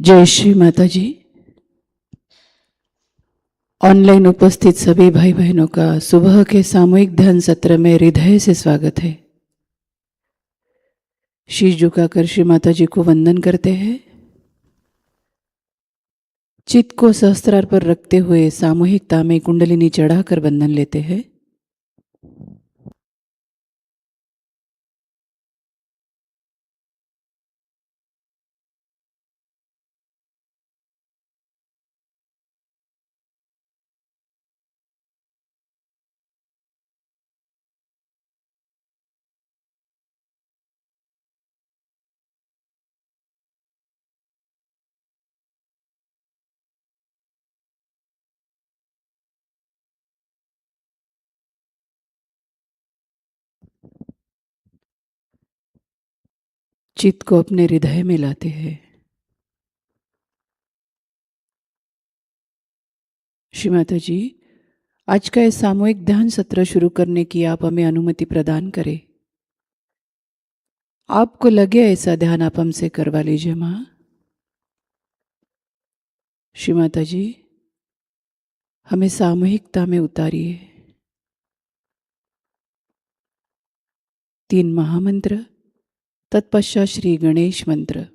जय श्री माताजी। ऑनलाइन उपस्थित सभी भाई बहनों का सुबह के सामूहिक ध्यान सत्र में हृदय से स्वागत है। शीश झुकाकर श्री माताजी को वंदन करते हैं। चित्त को सहस्त्रार पर रखते हुए सामूहिकता में कुंडलिनी चढ़ाकर बंधन लेते हैं। चित्त को अपने हृदय में लाते हैं। श्री माताजी, आज का इस सामूहिक ध्यान सत्र शुरू करने की आप हमें अनुमति प्रदान करें। आपको लगे ऐसा ध्यान आप हमसे करवा लीजिए माँ। श्री माताजी, हमें सामूहिकता में उतारिए। 3 महामंत्र, तत्पश्चात श्री गणेश मंत्र।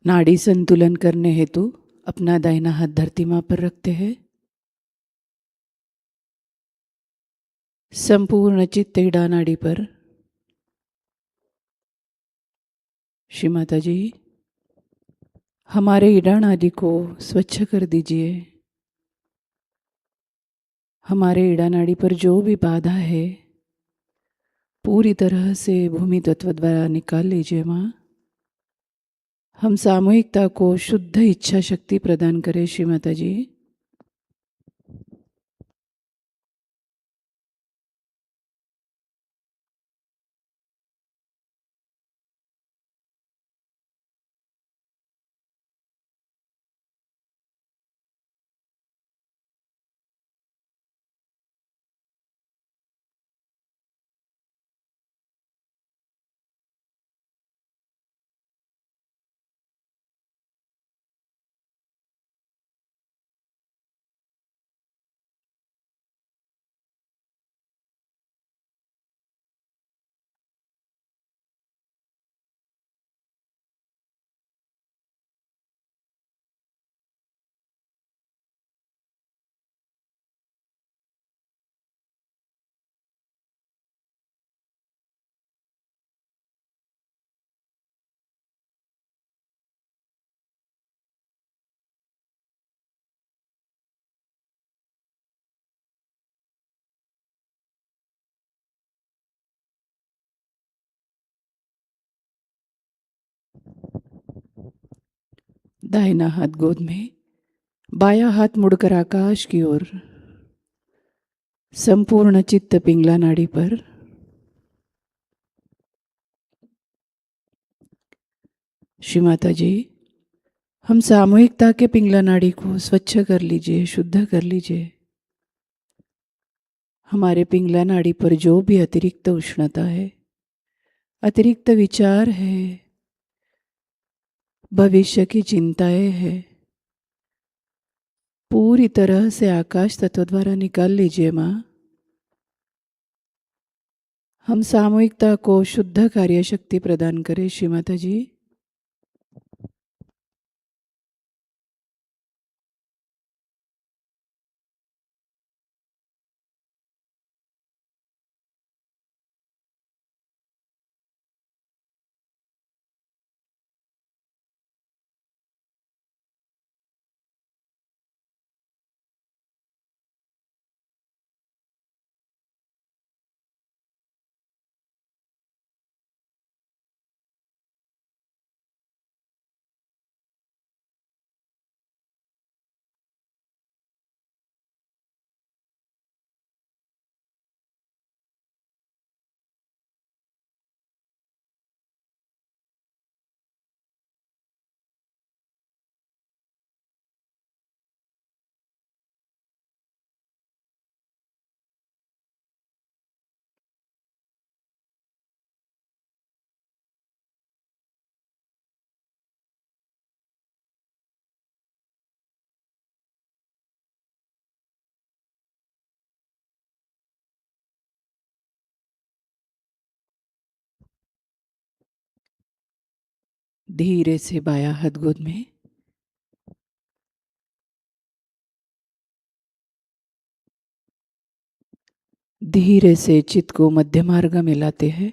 नाड़ी संतुलन करने हेतु अपना दाहिना हाथ धरती माँ पर रखते हैं। संपूर्ण चित्त इड़ा नाड़ी पर श्री माता जी हमारे इड़ा नाड़ी को स्वच्छ कर दीजिए। हमारे इड़ा नाड़ी पर जो भी बाधा है पूरी तरह से भूमि तत्व द्वारा निकाल लीजिए माँ। हम सामूहिकता को शुद्ध इच्छा शक्ति प्रदान करें श्री माता जी। दाहिना हाथ गोद में, बायां हाथ मुड़कर आकाश की ओर। संपूर्ण चित्त पिंगला नाड़ी पर। श्री माता जी हम सामूहिकता के पिंगला नाड़ी को स्वच्छ कर लीजिए, शुद्ध कर लीजिए। हमारे पिंगला नाड़ी पर जो भी अतिरिक्त उष्णता है, अतिरिक्त विचार है, भविष्य की चिंताएं हैं, पूरी तरह से आकाश तत्व द्वारा निकाल लीजिए माँ। हम सामूहिकता को शुद्ध कार्य शक्ति प्रदान करें श्री माता जी। धीरे से बायां हाथ गोद में, धीरे से चित्त को मध्य मार्ग में लाते हैं।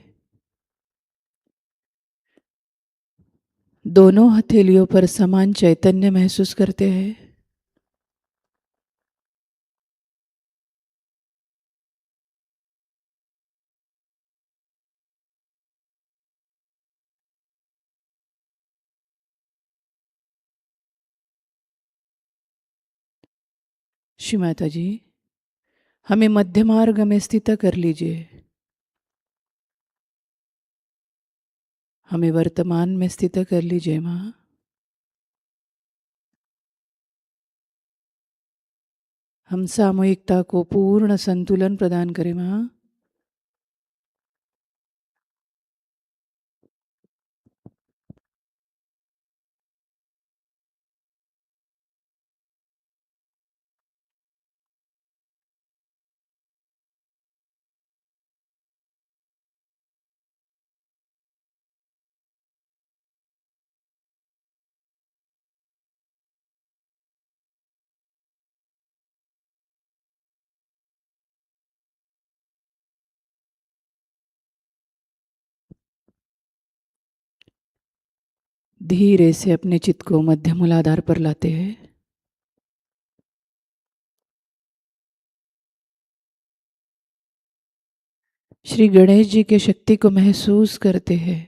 दोनों हथेलियों पर समान चैतन्य महसूस करते हैं। श्री माता जी हमें मध्य मार्ग में स्थित कर लीजिए। हमें वर्तमान में स्थित कर लीजिए माँ। हम सामूहिकता को पूर्ण संतुलन प्रदान करें माँ। धीरे से अपने चित्त को मध्य मूलाधार पर लाते हैं। श्री गणेश जी के शक्ति को महसूस करते हैं।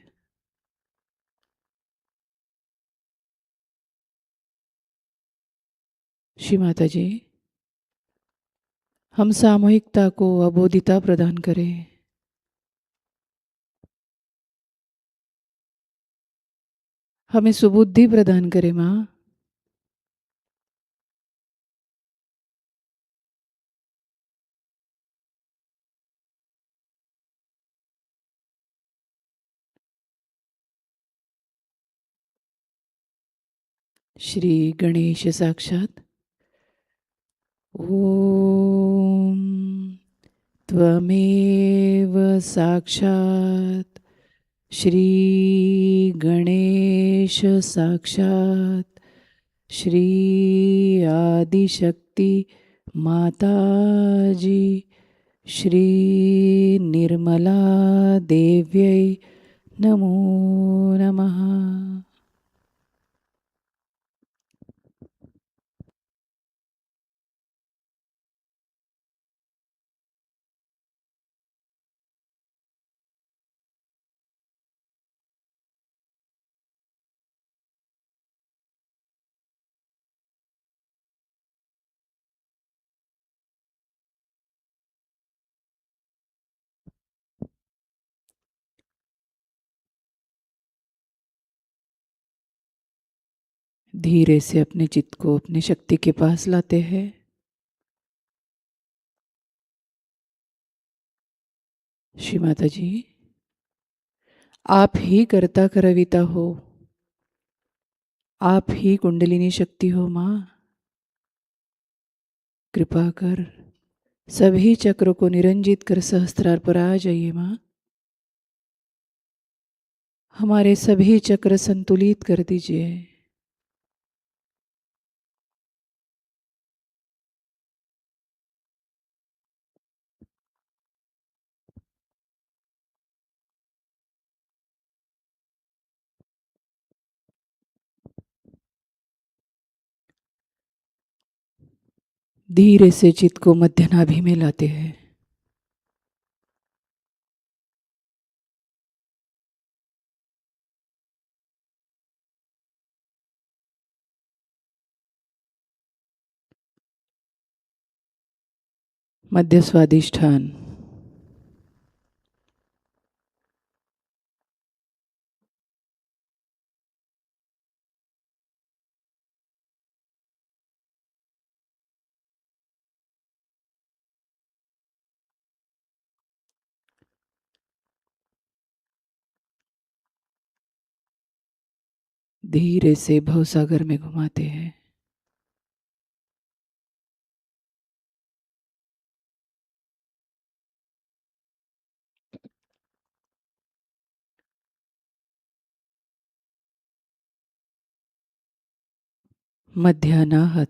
श्री माता जी, हम सामूहिकता को अबोधिता प्रदान करें। हमें सुबुद्धि प्रदान करें माँ। श्री गणेश साक्षात। ओम त्वमेव साक्षात श्री गणेश साक्षात श्री आदिशक्ति माताजी श्री निर्मला देव्यै नमो नमः। धीरे से अपने चित्त को अपनी शक्ति के पास लाते हैं। श्री माता जी, आप ही कर्ता करविता हो, आप ही कुंडलिनी शक्ति हो माँ। कृपा कर सभी चक्रों को निरंजित कर सहस्त्रार पर आ जाइए माँ। हमारे सभी चक्र संतुलित कर दीजिए। धीरे से चित्त को मध्य नाभि में लाते हैं। मध्य स्वादिष्ठान। धीरे से भवसागर में घुमाते हैं। मध्य अनाहत।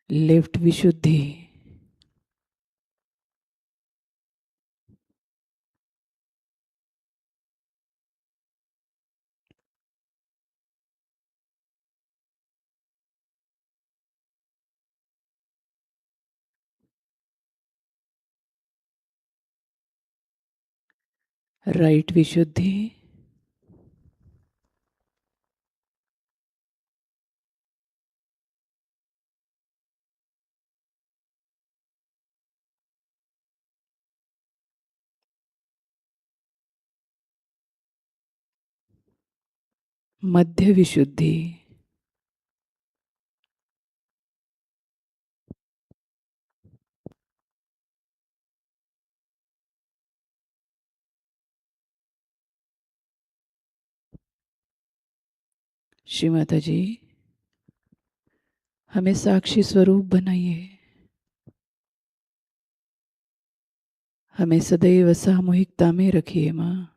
लेफ्ट विशुद्धि। राइट विशुद्धि। मध्य विशुद्धि। श्री माता जी, हमें साक्षी स्वरूप बनाइए। हमें सदैव सामूहिकता में रखिए माँ।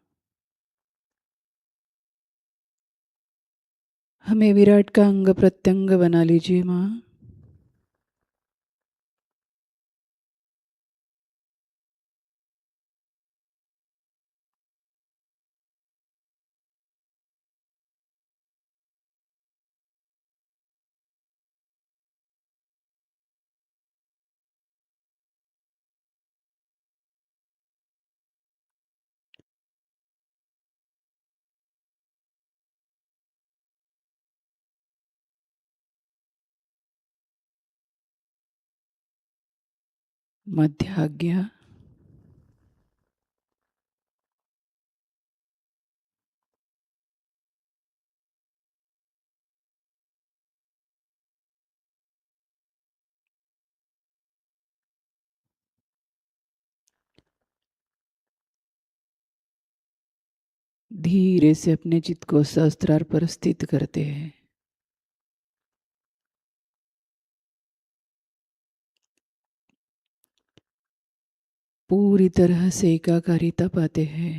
हमें विराट का अंग प्रत्यंग बना लीजिए माँ। मध्य आज्ञा। धीरे से अपने चित्त को सहस्त्रार पर स्थित करते हैं। पूरी तरह से एकाकारिता पाते हैं।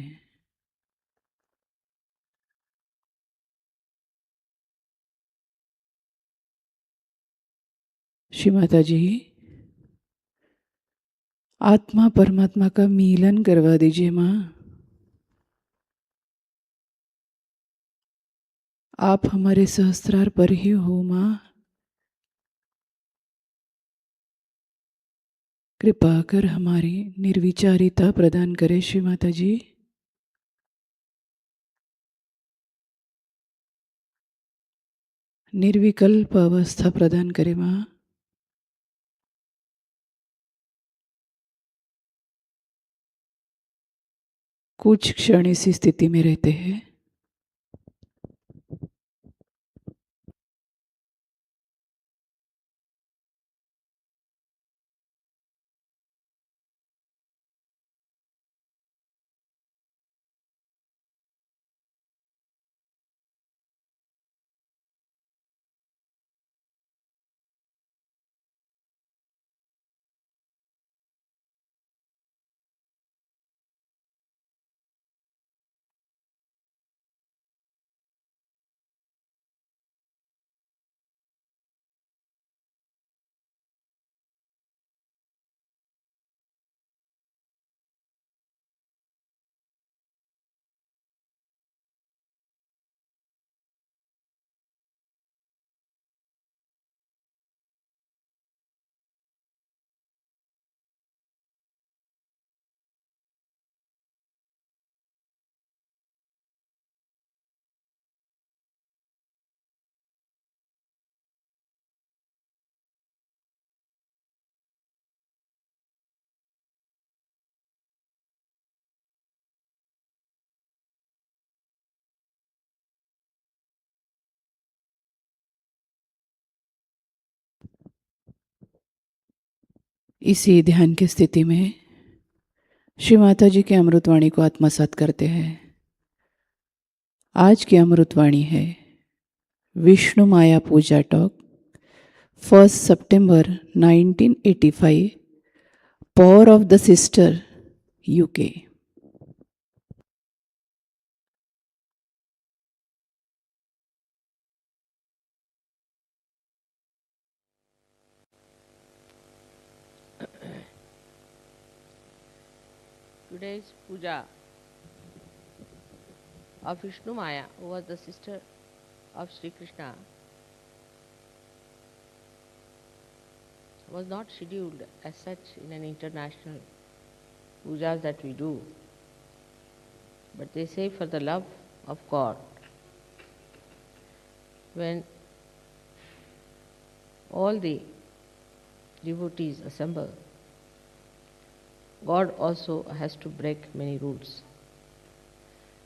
श्री माता जी, आत्मा परमात्मा का मिलन करवा दीजिए माँ। आप हमारे सहस्त्रार पर ही हो माँ। कृपा कर हमारी निर्विचारिता प्रदान करें श्री माता जी। निर्विकल्प अवस्था प्रदान करें माँ। कुछ क्षण इसी स्थिति में रहते हैं। इसी ध्यान की स्थिति में श्री माता जी के अमृतवाणी को आत्मसात करते हैं। आज की अमृतवाणी है विष्णुमाया पूजा टॉक 1 सितंबर 1985, power of the sister, UK. Today's Puja of Vishnumaya, who was the sister of Shri Krishna, was not scheduled as such in an international pujas that we do, but they say for the love of God. When all the devotees assemble, God also has to break many rules.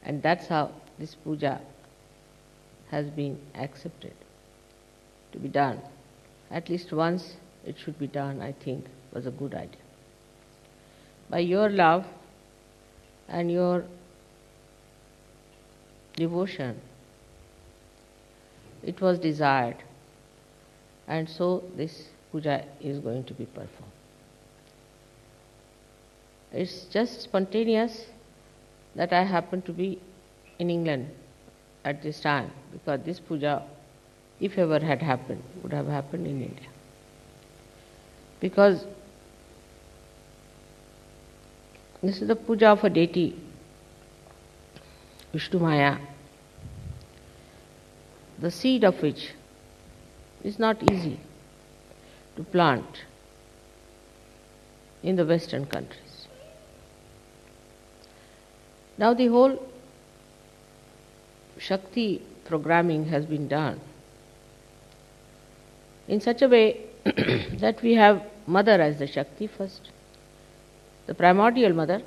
And that's how this puja has been accepted to be done. At least once it should be done, I think, was a good idea. By your love and your devotion, it was desired, and so this puja is going to be performed. It's just spontaneous that I happen to be in England at this time, because this puja if ever had happened, would have happened in India. Because this is the puja of a deity, Vishnumaya, the seed of which is not easy to plant in the Western countries. Now the whole Shakti programming has been done in such a way that we have Mother as the Shakti first, the primordial Mother.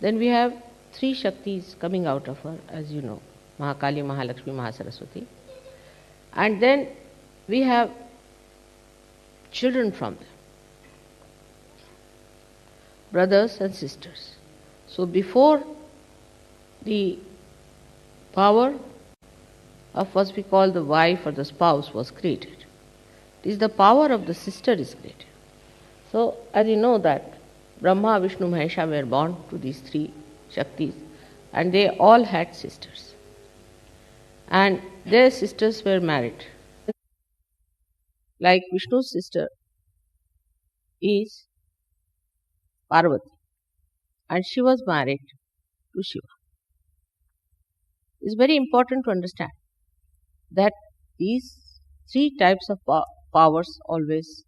Then we have three Shaktis coming out of her, as you know, Mahakali, Mahalakshmi, Mahasaraswati. And then we have children from them, brothers and sisters. So before the power of what we call the wife or the spouse was created, it is the power of the sister is created. So as you know that Brahma, Vishnu, Mahesha were born to these three Shaktis, and they all had sisters. And their sisters were married. Like Vishnu's sister is Parvati, and she was married to Shiva. It's very important to understand that these three types of powers always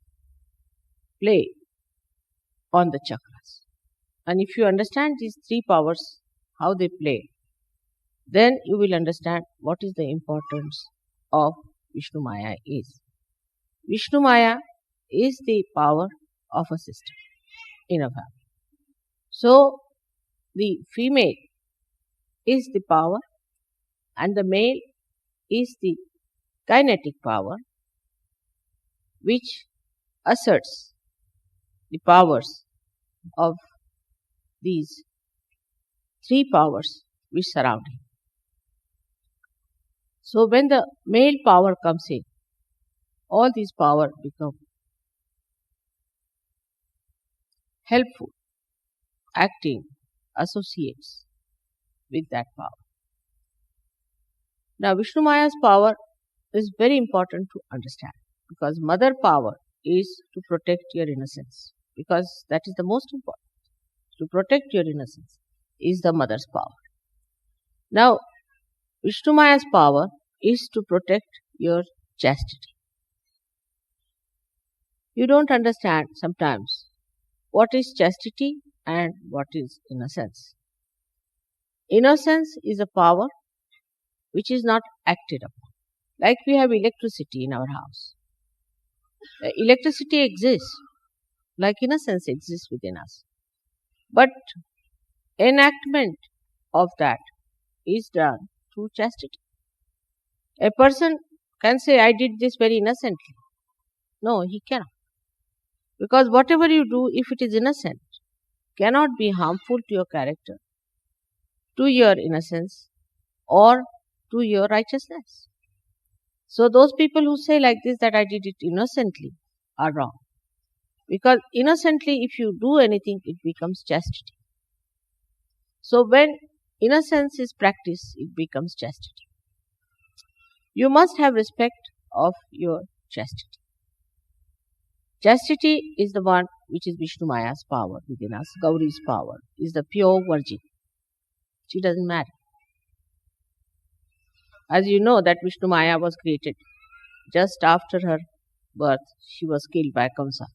play on the chakras. And if you understand these three powers, how they play, then you will understand what is the importance of Vishnumaya is. Vishnumaya is the power of a sister in a family. So, the female is the power and the male is the kinetic power which asserts the powers of these three powers which surround him. So when the male power comes in, all these power become helpful, acting, associates with that power. Now Vishnumaya's power is very important to understand, because mother power is to protect your innocence, because that is the most important. To protect your innocence is the mother's power. Now Vishnumaya's power is to protect your chastity. You don't understand sometimes what is chastity and what is innocence. Innocence is a power which is not acted upon. Like we have electricity in our house. Electricity exists, like innocence exists within us. But enactment of that is done through chastity. A person can say, I did this very innocently. No, he cannot. Because whatever you do, if it is innocent, cannot be harmful to your character, to your innocence, or to your righteousness. So those people who say like this, that I did it innocently, are wrong. Because innocently, if you do anything, it becomes chastity. So when innocence is practiced, it becomes chastity. You must have respect of your chastity. Chastity is the one which is Vishnumaya's power within us. Gauri's power is the pure virgin. She doesn't marry. As you know that Vishnumaya was created just after her birth, she was killed by Kamsa.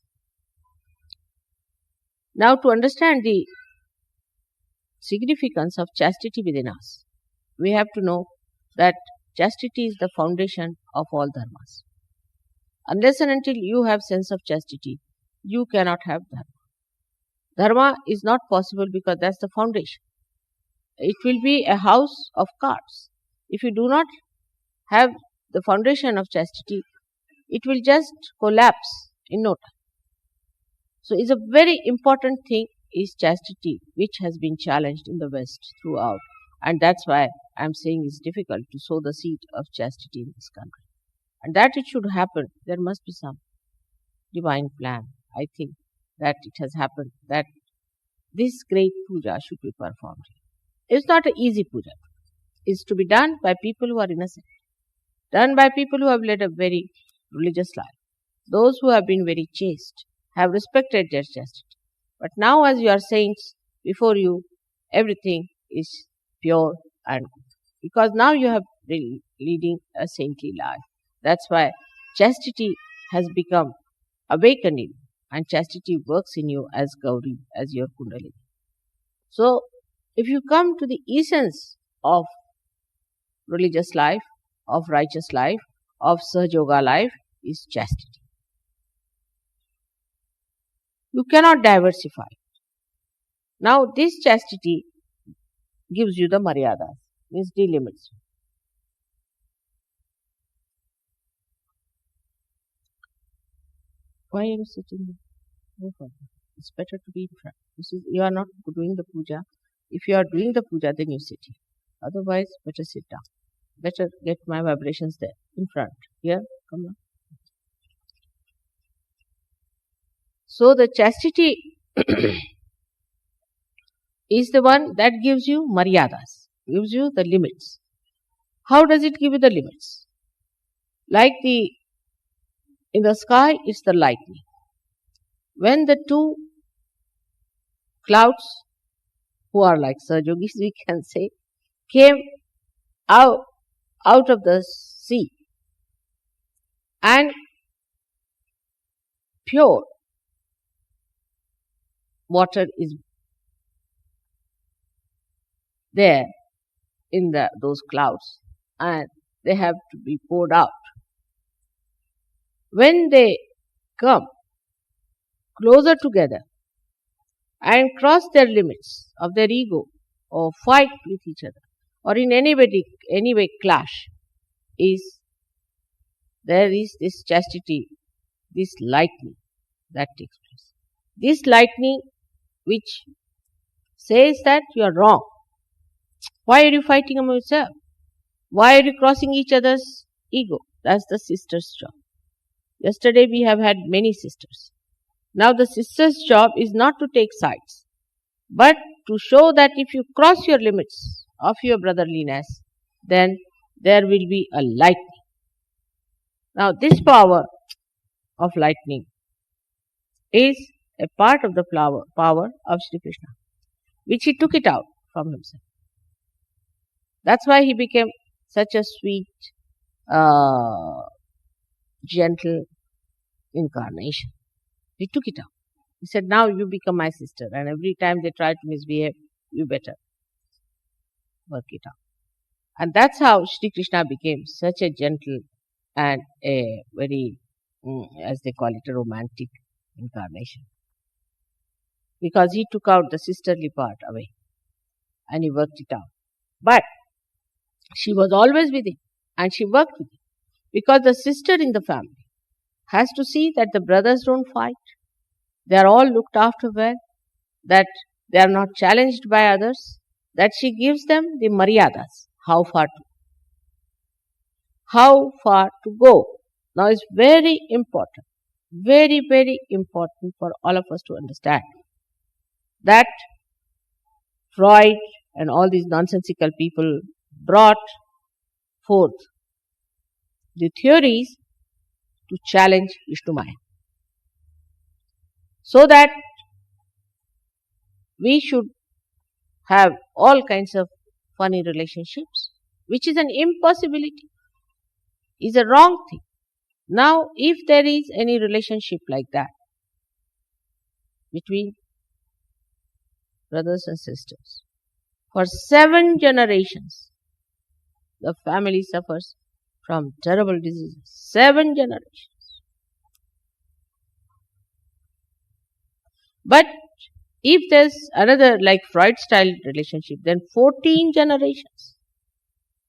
Now to understand the significance of chastity within us, we have to know that chastity is the foundation of all dharmas. Unless and until you have sense of chastity, you cannot have dharma. Dharma is not possible because that's the foundation. It will be a house of cards. If you do not have the foundation of chastity, it will just collapse in no time. So it's a very important thing is chastity, which has been challenged in the West throughout. And that's why I'm saying it's difficult to sow the seed of chastity in this country. And that it should happen, there must be some divine plan. I think that it has happened, that this great puja should be performed. It's not an easy puja. It's to be done by people who are innocent. done by people who have led a very religious life. Those who have been very chaste have respected their chastity. But now, as you are saints, before you, everything is pure and good. Because now you have been leading a saintly life. That's why chastity has become awakened in you, and chastity works in you as Gauri, as your Kundalini. So, if you come to the essence of religious life, of righteous life, of Sahajayoga life, is chastity. You cannot diversify. Now, this chastity gives you the maryadas, means delimits. Why are you sitting there? No problem. It's better to be in front. You are not doing the puja. If you are doing the puja, then you sit here. Otherwise, better sit down. Better get my vibrations there, in front. Here, come on. So the chastity is the one that gives you maryadas, gives you the limits. How does it give you the limits? Like in the sky, it's the lightning. When the two clouds, who are like Sahajogis, we can say, came out of the sea, and pure water is there in those clouds, and they have to be poured out. When they come closer together and cross their limits of their ego, or fight with each other, or in any way clash, there is this chastity, this lightning that takes place. This lightning which says that you are wrong. Why are you fighting among yourself? Why are you crossing each other's ego? That's the sister's job. Yesterday we have had many sisters. Now the sister's job is not to take sides, but to show that if you cross your limits of your brotherliness, then there will be a lightning. Now this power of lightning is a part of the power of Shri Krishna, which he took it out from himself. That's why he became such a sweet, gentle incarnation. He took it out. He said, now you become my sister, and every time they try to misbehave, you better work it out. And that's how Shri Krishna became such a gentle and a very, as they call it, a romantic incarnation. Because he took out the sisterly part away and he worked it out. But she was always with him, and she worked with him. Because the sister in the family has to see that the brothers don't fight. They are all looked after well, that they are not challenged by others, that she gives them the maryadas, how far to go. Now it's very important, very, very important for all of us to understand that Freud and all these nonsensical people brought forth the theories to challenge Vishnumaya, so that we should have all kinds of funny relationships, which is an impossibility, is a wrong thing. Now, if there is any relationship like that between brothers and sisters, for 7 generations, the family suffers from terrible diseases. 7 generations. But if there's another like Freud style relationship, then 14 generations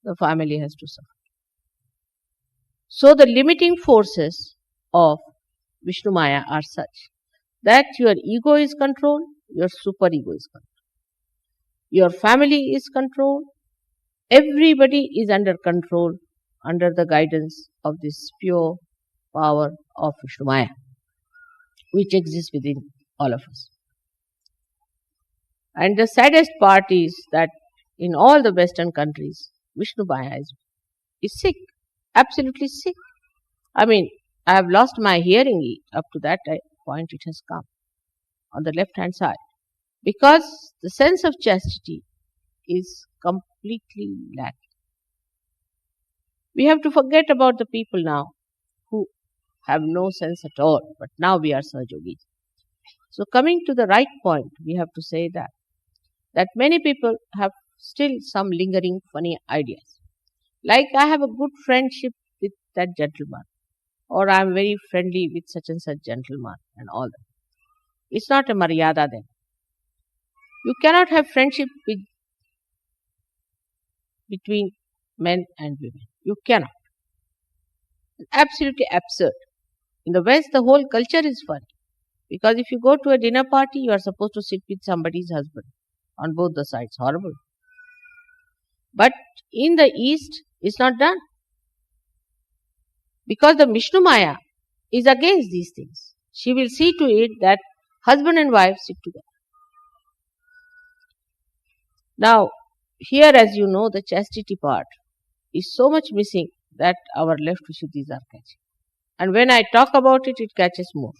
the family has to suffer. So the limiting forces of Vishnumaya are such that your ego is controlled, your superego is controlled, your family is controlled, everybody is under control, under the guidance of this pure power of Vishnumaya, which exists within all of us. And the saddest part is that in all the Western countries, Vishnumaya is sick. absolutely sick. I mean, I have lost my hearing up to that point it has come on the left hand side because the sense of chastity is completely lacking. We have to forget about the people now who have no sense at all, but now we are Sahajogis. So coming to the right point, we have to say that many people have still some lingering funny ideas. Like I have a good friendship with that gentleman, or I am very friendly with such and such gentleman, and all that. It's not a maryada then. You cannot have friendship between men and women. You cannot. It's absolutely absurd. In the West, the whole culture is funny. Because if you go to a dinner party, you are supposed to sit with somebody's husband on both the sides. Horrible. But in the East, it's not done. Because the Vishnumaya is against these things. She will see to it that husband and wife sit together. Now, here as you know, the chastity part is so much missing that our left Vishuddhis are catching. And when I talk about it, it catches more.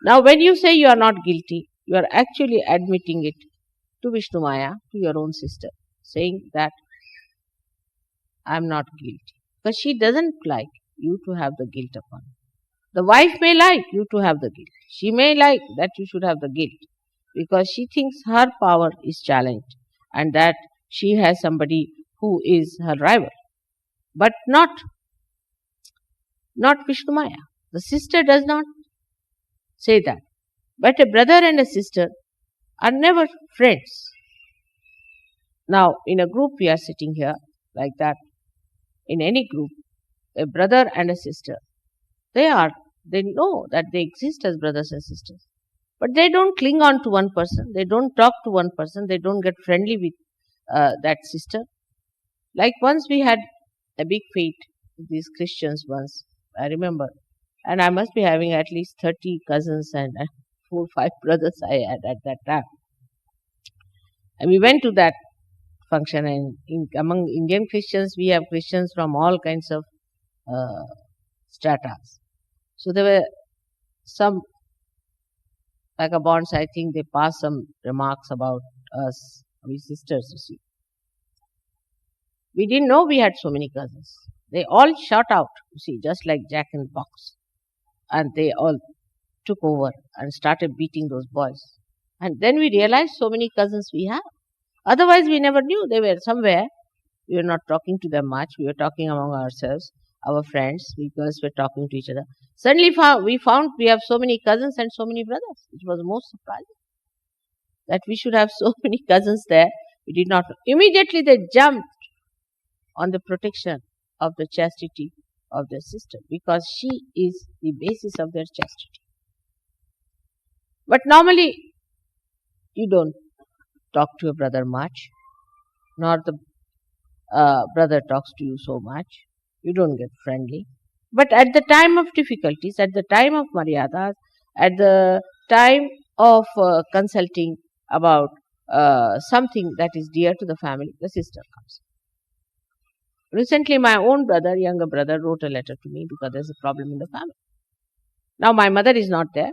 Now, when you say you are not guilty, you are actually admitting it to Vishnumaya, to your own sister, saying that I am not guilty. Because she doesn't like you to have the guilt upon her. The wife may like you to have the guilt. She may like that you should have the guilt because she thinks her power is challenged and that she has somebody who is her rival. But not Vishnumaya. The sister does not say that. But a brother and a sister are never friends. Now, in a group we are sitting here like that. In any group, a brother and a sister, they know that they exist as brothers and sisters. But they don't cling on to one person. They don't talk to one person. They don't get friendly with that sister. Like once we had a big fete with these Christians once, I remember. And I must be having at least 30 cousins and 4 or 5 brothers I had at that time. And we went to that function, and among Indian Christians, we have Christians from all kinds of stratas. So there were some vagabonds, I think they passed some remarks about us, we sisters, you see. We didn't know we had so many cousins. They all shot out, you see, just like Jack in the Box. And they all took over and started beating those boys. And then we realized so many cousins we have. Otherwise, we never knew they were somewhere. We were not talking to them much. We were talking among ourselves, our friends. We girls were talking to each other. Suddenly, we found we have so many cousins and so many brothers. It was most surprising that we should have so many cousins there. We did not know. Immediately, they jumped on the protection of the chastity of their sister because she is the basis of their chastity. But normally, you don't talk to your brother much, nor the brother talks to you so much. You don't get friendly. But at the time of difficulties, at the time of maryadas, at the time of consulting about something that is dear to the family, the sister comes. Recently, my own brother, younger brother, wrote a letter to me because there's a problem in the family. Now, my mother is not there.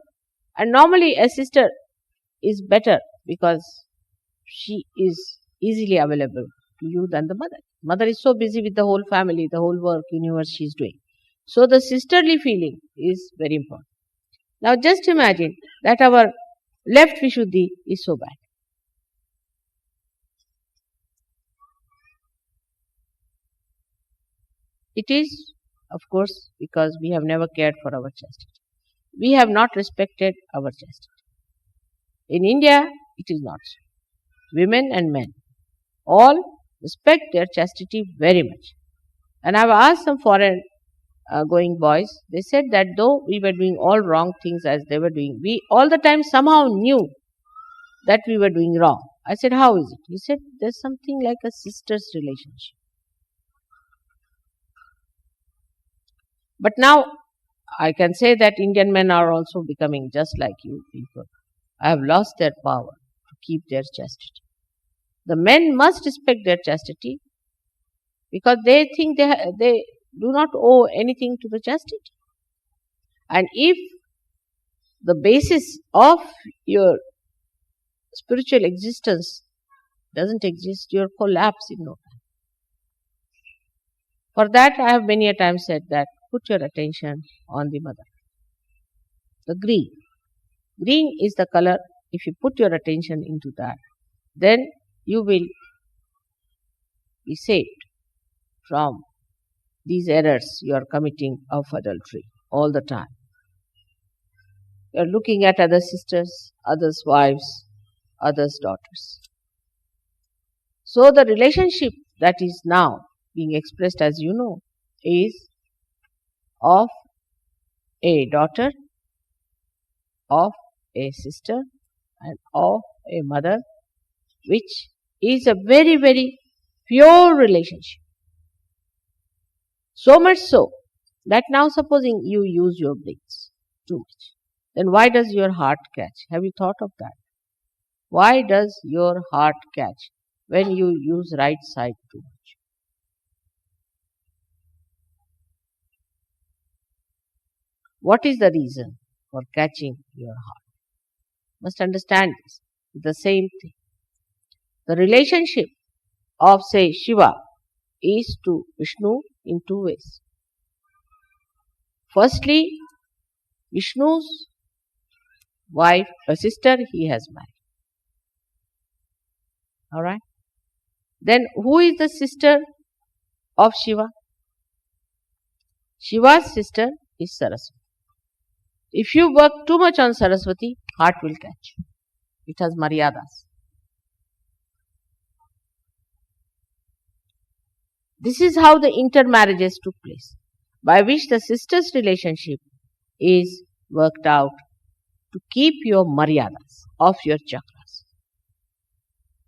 And normally, a sister is better because she is easily available to you than the mother. Mother is so busy with the whole family, the whole work, universe she is doing. So, the sisterly feeling is very important. Now, just imagine that our left Vishuddhi is so bad. It is, of course, because we have never cared for our chastity. We have not respected our chastity. In India, it is not so. Women and men all respect their chastity very much. And I have asked some foreign going boys, they said that though we were doing all wrong things as they were doing, we all the time somehow knew that we were doing wrong. I said, how is it? He said, there's something like a sister's relationship. But now, I can say that Indian men are also becoming just like you people. I have lost their power to keep their chastity. The men must respect their chastity. because they think they do not owe anything to the chastity. And if the basis of your spiritual existence doesn't exist, you'll collapse in no time. For that, I have many a time said that put your attention on the mother. The green. Green is the color. If you put your attention into that, then you will be saved from these errors you are committing of adultery all the time. You are looking at other sisters, others' wives, others' daughters. So the relationship that is now being expressed, as you know, is of a daughter, of a sister, and of a mother, which is a very, very pure relationship. So much so that now supposing you use your blades too much, then why does your heart catch? Have you thought of that? Why does your heart catch when you use right side too much? What is the reason for catching your heart? Must understand this. It's the same thing. The relationship of, say, Shiva is to Vishnu in two ways. Firstly, Vishnu's wife, a sister, he has married. Alright? Then who is the sister of Shiva? Shiva's sister is Saraswati. If you work too much on Saraswati, heart will catch. It has maryadas. This is how the intermarriages took place, by which the sister's relationship is worked out to keep your maryadas of your chakras.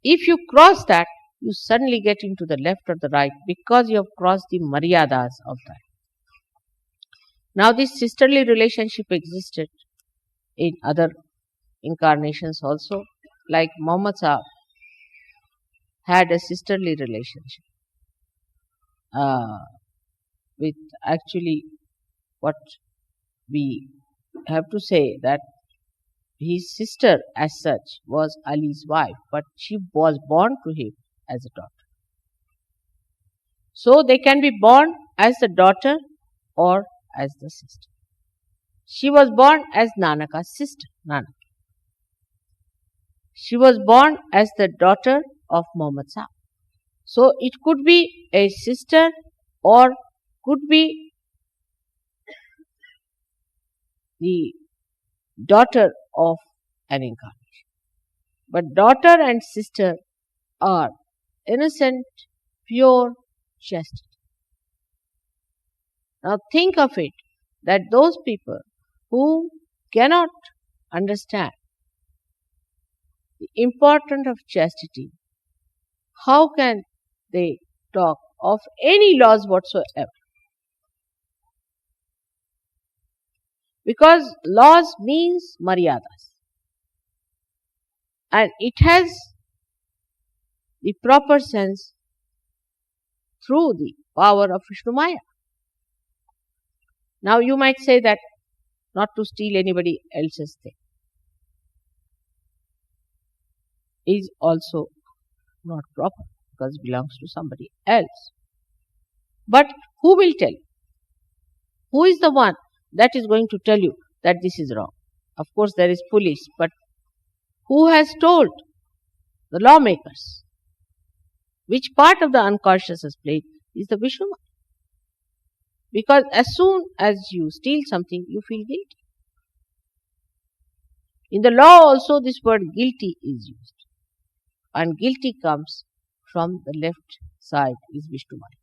If you cross that, you suddenly get into the left or the right because you have crossed the maryadas of that. Now this sisterly relationship existed in other incarnations also, like Muhammad Sahib had a sisterly relationship with, actually, what we have to say, that his sister as such was Ali's wife, but she was born to him as a daughter. So they can be born as the daughter or as the sister. She was born as Nanaka's sister, Nanak. She was born as the daughter of Muhammad Sahib. So it could be a sister or could be the daughter of an incarnation. But daughter and sister are innocent, pure, chastity. Now think of it, that those people who cannot understand the importance of chastity, how can they talk of any laws whatsoever? Because laws means maryadas, and it has the proper sense through the power of Vishnumaya. Now you might say that not to steal anybody else's thing is also not proper because it belongs to somebody else. But who will tell you? Who is the one that is going to tell you that this is wrong? Of course there is police, but who has told? The lawmakers. Which part of the unconscious is played is the Vishnumaya. Because as soon as you steal something, you feel guilty. In the law also this word guilty is used. And guilty comes from the left side is Vishnumaya.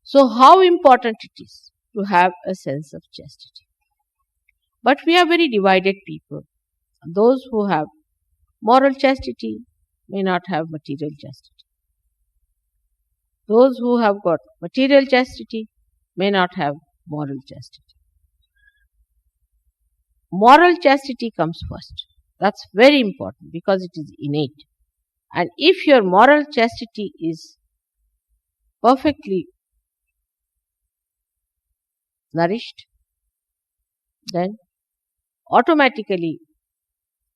So how important it is to have a sense of chastity. But we are very divided people. Those who have moral chastity may not have material chastity. Those who have got material chastity may not have moral chastity. Moral chastity comes first. That's very important because it is innate. And if your moral chastity is perfectly nourished, then automatically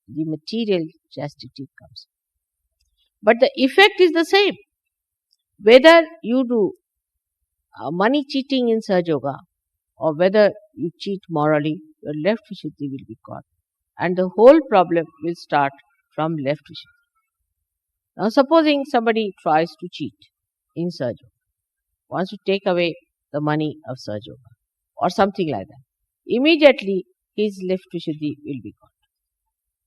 the material chastity comes. But the effect is the same. Whether you do money cheating in Sahajayoga or whether you cheat morally, your left Vishuddhi will be caught. And the whole problem will start from left Vishuddhi. Now, supposing somebody tries to cheat in Sahajayoga, wants to take away the money of Sahajayoga or something like that, immediately his left Vishuddhi will be caught.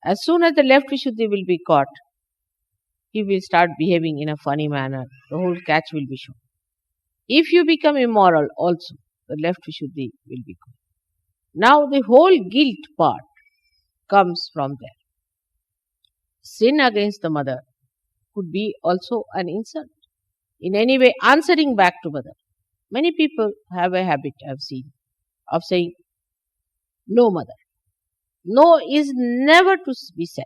As soon as the left Vishuddhi will be caught, he will start behaving in a funny manner. The whole catch will be shown. If you become immoral also, the left Vishuddhi will be caught. Now the whole guilt part comes from there. Sin against the mother could be also an insult. In any way, answering back to mother. Many people have a habit, I have seen, of saying, no mother. No is never to be said.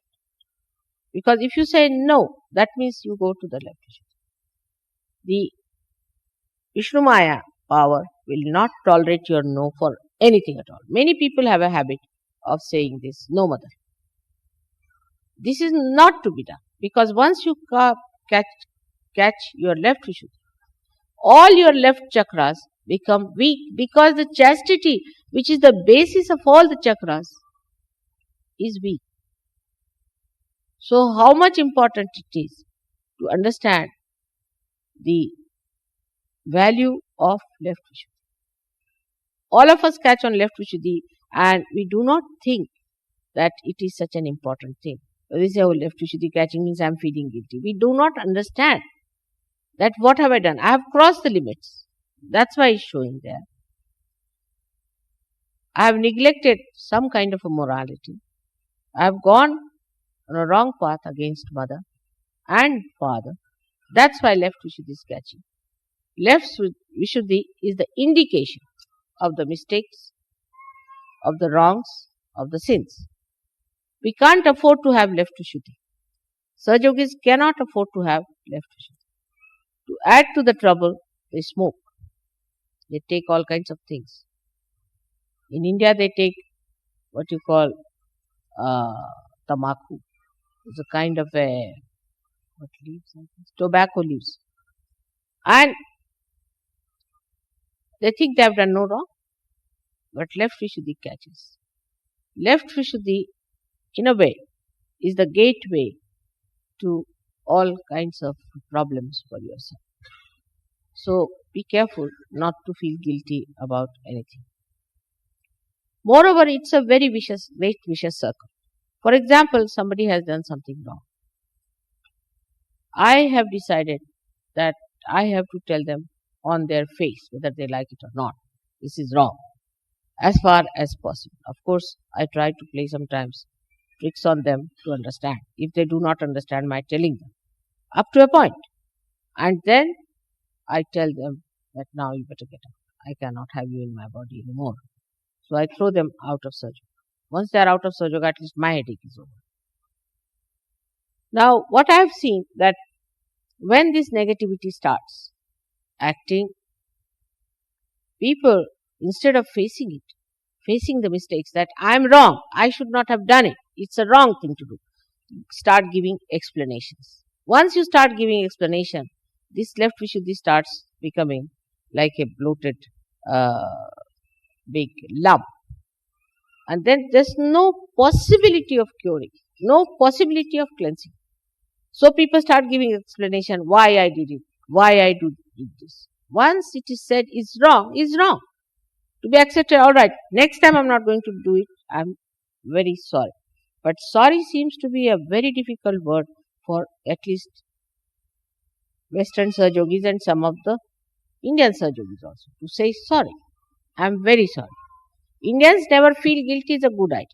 Because if you say no, that means you go to the left Vishuddhi. The Vishnumaya power will not tolerate your no for anything at all. Many people have a habit of saying this, no mother. This is not to be done. Because once you catch your left Vishuddhi, all your left chakras become weak because the chastity, which is the basis of all the chakras, is weak. So how much important it is to understand the value of left Vishuddhi. All of us catch on left Vishuddhi and we do not think that it is such an important thing. We say, oh, left Vishuddhi catching means I am feeling guilty. We do not understand that what have I done? I have crossed the limits. That's why it's showing there. I have neglected some kind of a morality. I have gone on a wrong path against mother and father. That's why left Vishuddhi is catching. Left Vishuddhi is the indication of the mistakes, of the wrongs, of the sins. We can't afford to have left Vishuddhi. Sahajogis cannot afford to have left Vishuddhi. To add to the trouble, they smoke. They take all kinds of things. In India, they take what you call tamaku. It's a kind of a, what leaves? Tobacco leaves. And they think they have done no wrong. But left Vishuddhi catches. Left Vishuddhi, in a way, is the gateway to all kinds of problems for yourself. So be careful not to feel guilty about anything. Moreover, it's a very vicious circle. For example, somebody has done something wrong. I have decided that I have to tell them on their face whether they like it or not. This is wrong. As far as possible. Of course, I try to play sometimes tricks on them to understand. If they do not understand my telling them, up to a point. And then I tell them that now you better get out. I cannot have you in my body anymore. So I throw them out of Sahajayoga. Once they are out of Sahajayoga, at least my headache is over. Now, what I have seen that when this negativity starts acting, people, instead of facing it, facing the mistakes that I am wrong, I should not have done it, it's a wrong thing to do, start giving explanations. Once you start giving explanation, this left Vishuddhi starts becoming like a bloated big lump. And then there's no possibility of curing, no possibility of cleansing. So people start giving explanation why I did it, why I did this. Once it is said is wrong, to be accepted, all right, next time I'm not going to do it, I'm very sorry. But sorry seems to be a very difficult word for at least Western Sahajogis and some of the Indian Sahajogis also. To say sorry, I'm very sorry. Indians never feel guilty is a good idea.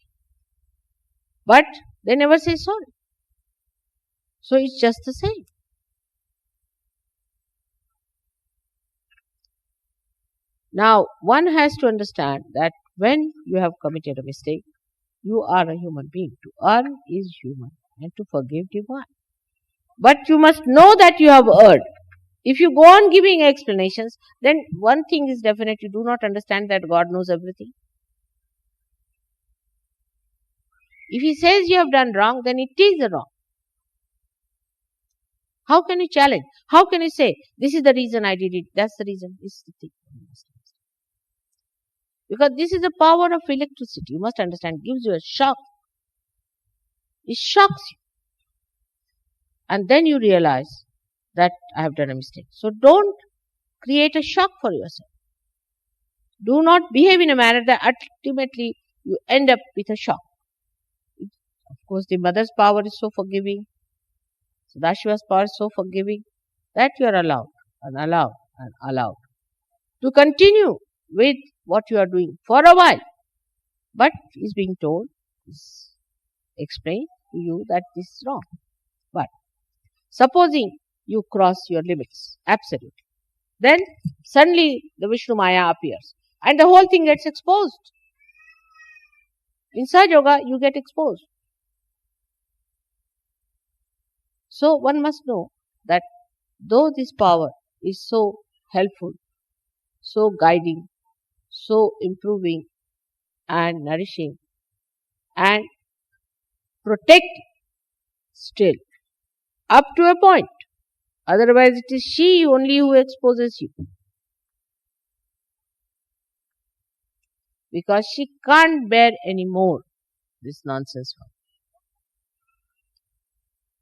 But they never say sorry. So it's just the same. Now, one has to understand that when you have committed a mistake, you are a human being. To err is human and to forgive divine. But you must know that you have erred. If you go on giving explanations, then one thing is definite, you do not understand that God knows everything. If He says you have done wrong, then it is the wrong. How can you challenge? How can you say, this is the reason I did it, that's the reason? This is the thing. Because this is the power of electricity. You must understand, gives you a shock. It shocks you. And then you realize that I have done a mistake. So don't create a shock for yourself. Do not behave in a manner that ultimately you end up with a shock. Of course, the mother's power is so forgiving. Sadashiva's power is so forgiving that you are allowed and allowed and allowed to continue with what you are doing for a while. But is being told, is explained to you that this is wrong. But supposing you cross your limits, absolutely, then suddenly the Vishnumaya appears and the whole thing gets exposed. In Sahajayoga, you get exposed. So one must know that though this power is so helpful, so guiding, so improving and nourishing and protecting, still up to a point. Otherwise it is she only who exposes you. Because she can't bear any more this nonsense.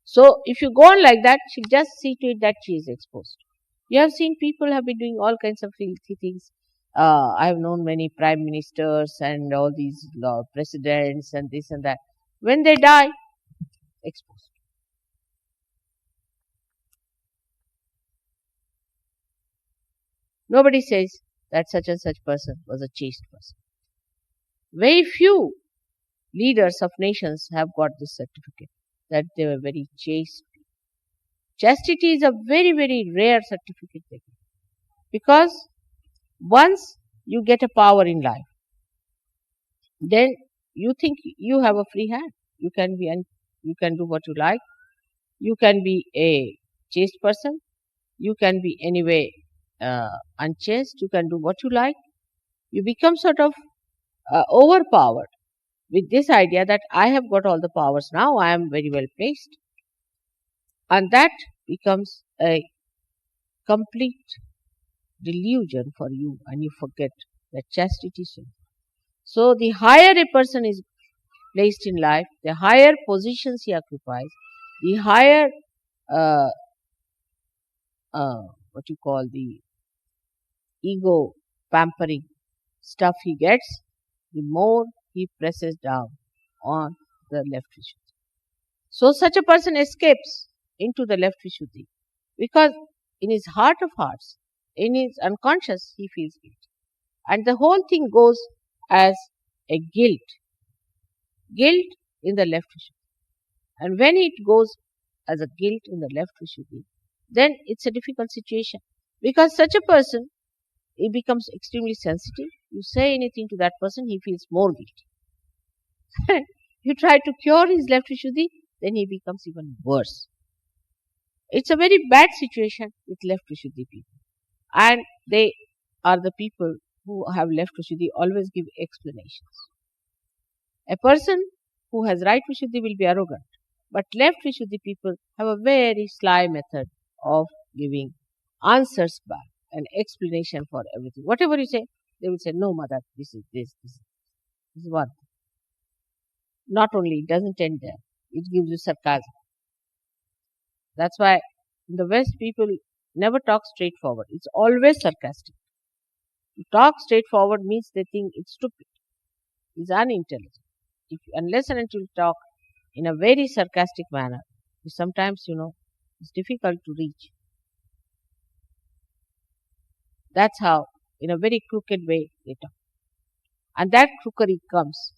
So if you go on like that, she'll just see to it that she is exposed. You have seen people have been doing all kinds of filthy things. I have known many prime ministers and all these presidents and this and that. When they die, exposed. Nobody says that such and such person was a chaste person. Very few leaders of nations have got this certificate that they were very chaste. Chastity is a very, very rare certificate they get. Because once you get a power in life, then you think you have a free hand. You can do what you like. You can be a chaste person. You can be anyway unchaste. You can do what you like. You become sort of overpowered with this idea that I have got all the powers now. I am very well placed. And that becomes a complete delusion for you, and you forget that chastity is. So the higher a person is placed in life, the higher positions he occupies, the higher what you call the ego pampering stuff he gets, the more he presses down on the left Vishuddhi. So such a person escapes into the left Vishuddhi because in his heart of hearts, in his unconscious, he feels guilty. And the whole thing goes as a guilt in the left Vishuddhi. And when it goes as a guilt in the left Vishuddhi, then it's a difficult situation. Because such a person, he becomes extremely sensitive. You say anything to that person, he feels more guilty. You try to cure his left Vishuddhi, then he becomes even worse. It's a very bad situation with left Vishuddhi people. And they are the people who have left Vishuddhi always give explanations. A person who has right Vishuddhi will be arrogant. But left Vishuddhi people have a very sly method of giving answers back, an explanation for everything. Whatever you say, they will say, no, mother, this is one. Not only, it doesn't end there. It gives you sarcasm. That's why in the West, people never talk straightforward. It's always sarcastic. To talk straightforward means they think it's stupid. It's unintelligent. Unless and until you talk in a very sarcastic manner, sometimes, it's difficult to reach. That's how, in a very crooked way, they talk. And that crookery comes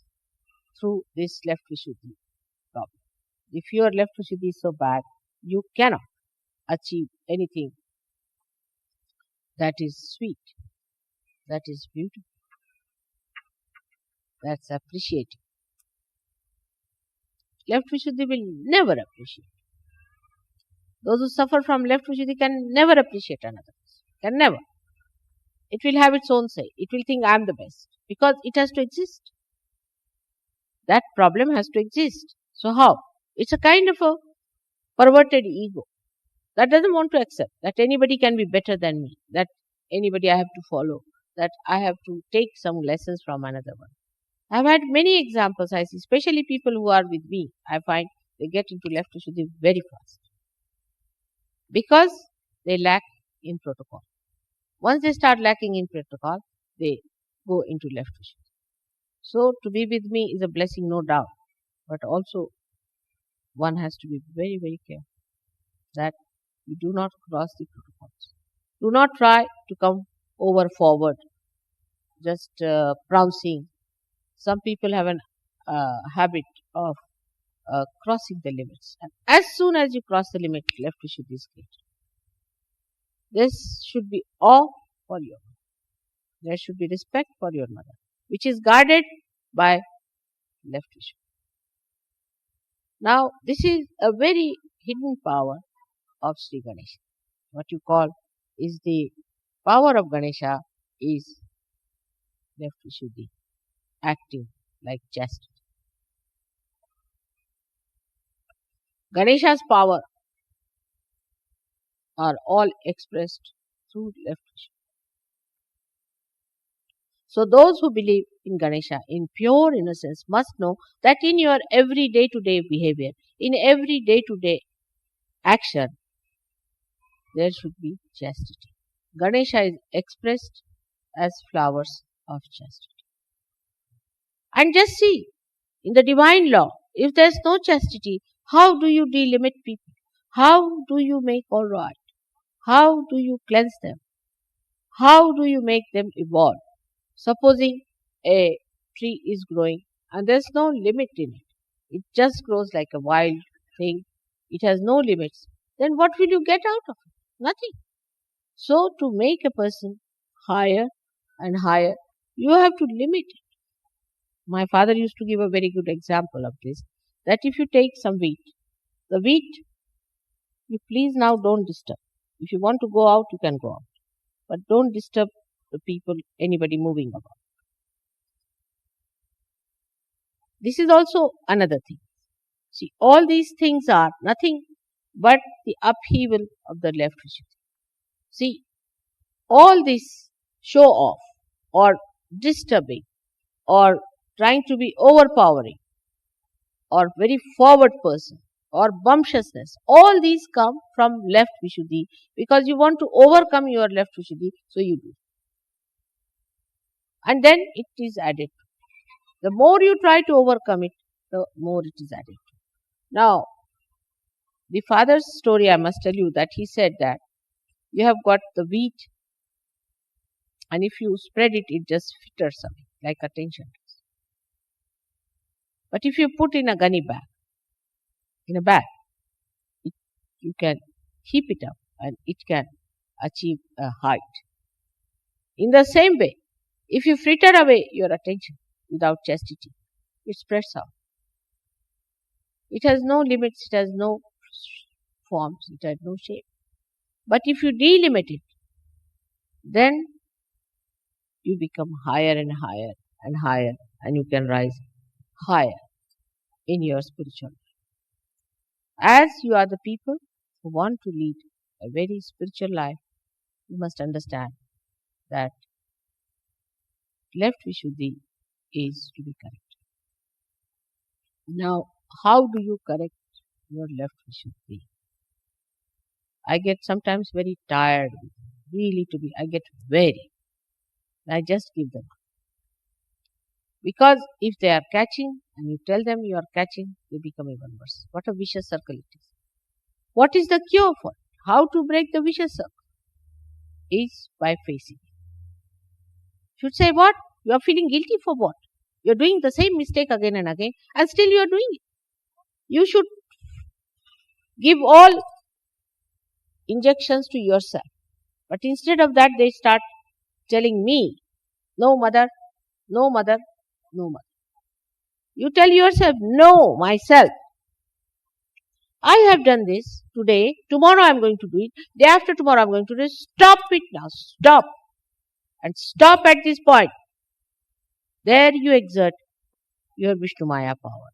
through this left Vishuddhi problem. If your left Vishuddhi is so bad, you cannot achieve anything that is sweet, that is beautiful, that's appreciated. Left Vishuddhi will never appreciate. Those who suffer from left Vishuddhi can never appreciate another person. Can never. It will have its own say. It will think I am the best. Because it has to exist. That problem has to exist. So how? It's a kind of a perverted ego that doesn't want to accept that anybody can be better than me, that anybody I have to follow, that I have to take some lessons from another one. I've had many examples I see, especially people who are with me. I find they get into left Vishuddhi very fast because they lack in protocol. Once they start lacking in protocol, they go into left Vishuddhi. So to be with me is a blessing, no doubt, but also one has to be very, very careful that you do not cross the protocols. Do not try to come over forward, just pronouncing. Some people have an habit of crossing the limits. And as soon as you cross the limit, left Vishuddhi is great. This should be awe for your mother. There should be respect for your mother, which is guarded by left Vishuddhi. Now, this is a very hidden power of Sri Ganesha. What you call is the power of Ganesha is left Vishuddhi, acting like chastity. Ganesha's power are all expressed through left Vishuddhi. So those who believe in Ganesha in pure innocence must know that in your every day-to-day behavior, in every day-to-day action, there should be chastity. Ganesha is expressed as flowers of chastity. And just see, in the divine law, if there is no chastity, how do you delimit people? How do you make all right? How do you cleanse them? How do you make them evolve? Supposing a tree is growing and there is no limit in it. It just grows like a wild thing. It has no limits. Then what will you get out of it? Nothing. So to make a person higher and higher, you have to limit it. My father used to give a very good example of this, that if you take some wheat, the wheat, you please now don't disturb. If you want to go out, you can go out. But don't disturb the people, anybody moving about. This is also another thing. See, all these things are nothing but the upheaval of the left Vishuddhi. See, all this show off or disturbing or trying to be overpowering or very forward person or bumptiousness, all these come from left Vishuddhi because you want to overcome your left Vishuddhi, so you do. And then it is added. The more you try to overcome it, the more it is added. Now, the father's story, I must tell you that he said that you have got the wheat and if you spread it, it just fritters away like a tension does. But if you put in a gunny bag, you can keep it up and it can achieve a height. In the same way, if you fritter away your attention without chastity, it spreads out. It has no limits, it has no forms, it has no shape. But if you delimit it, then you become higher and higher and higher, and you can rise higher in your spiritual life. As you are the people who want to lead a very spiritual life, you must understand that left Vishuddhi is to be corrected. Now, how do you correct your left Vishuddhi? I get sometimes very tired, I get very. I just give them up. Because if they are catching and you tell them you are catching, they become even worse. What a vicious circle it is. What is the cure for it? How to break the vicious circle? Is by facing it. Should say what? You are feeling guilty for what? You are doing the same mistake again and again and still you are doing it. You should give all injections to yourself. But instead of that, they start telling me, no mother, no mother, no mother. You tell yourself, no, myself. I have done this today, tomorrow I am going to do it, day after tomorrow I am going to do it. Stop it now, stop. And stop at this point. There you exert your Vishnumaya power.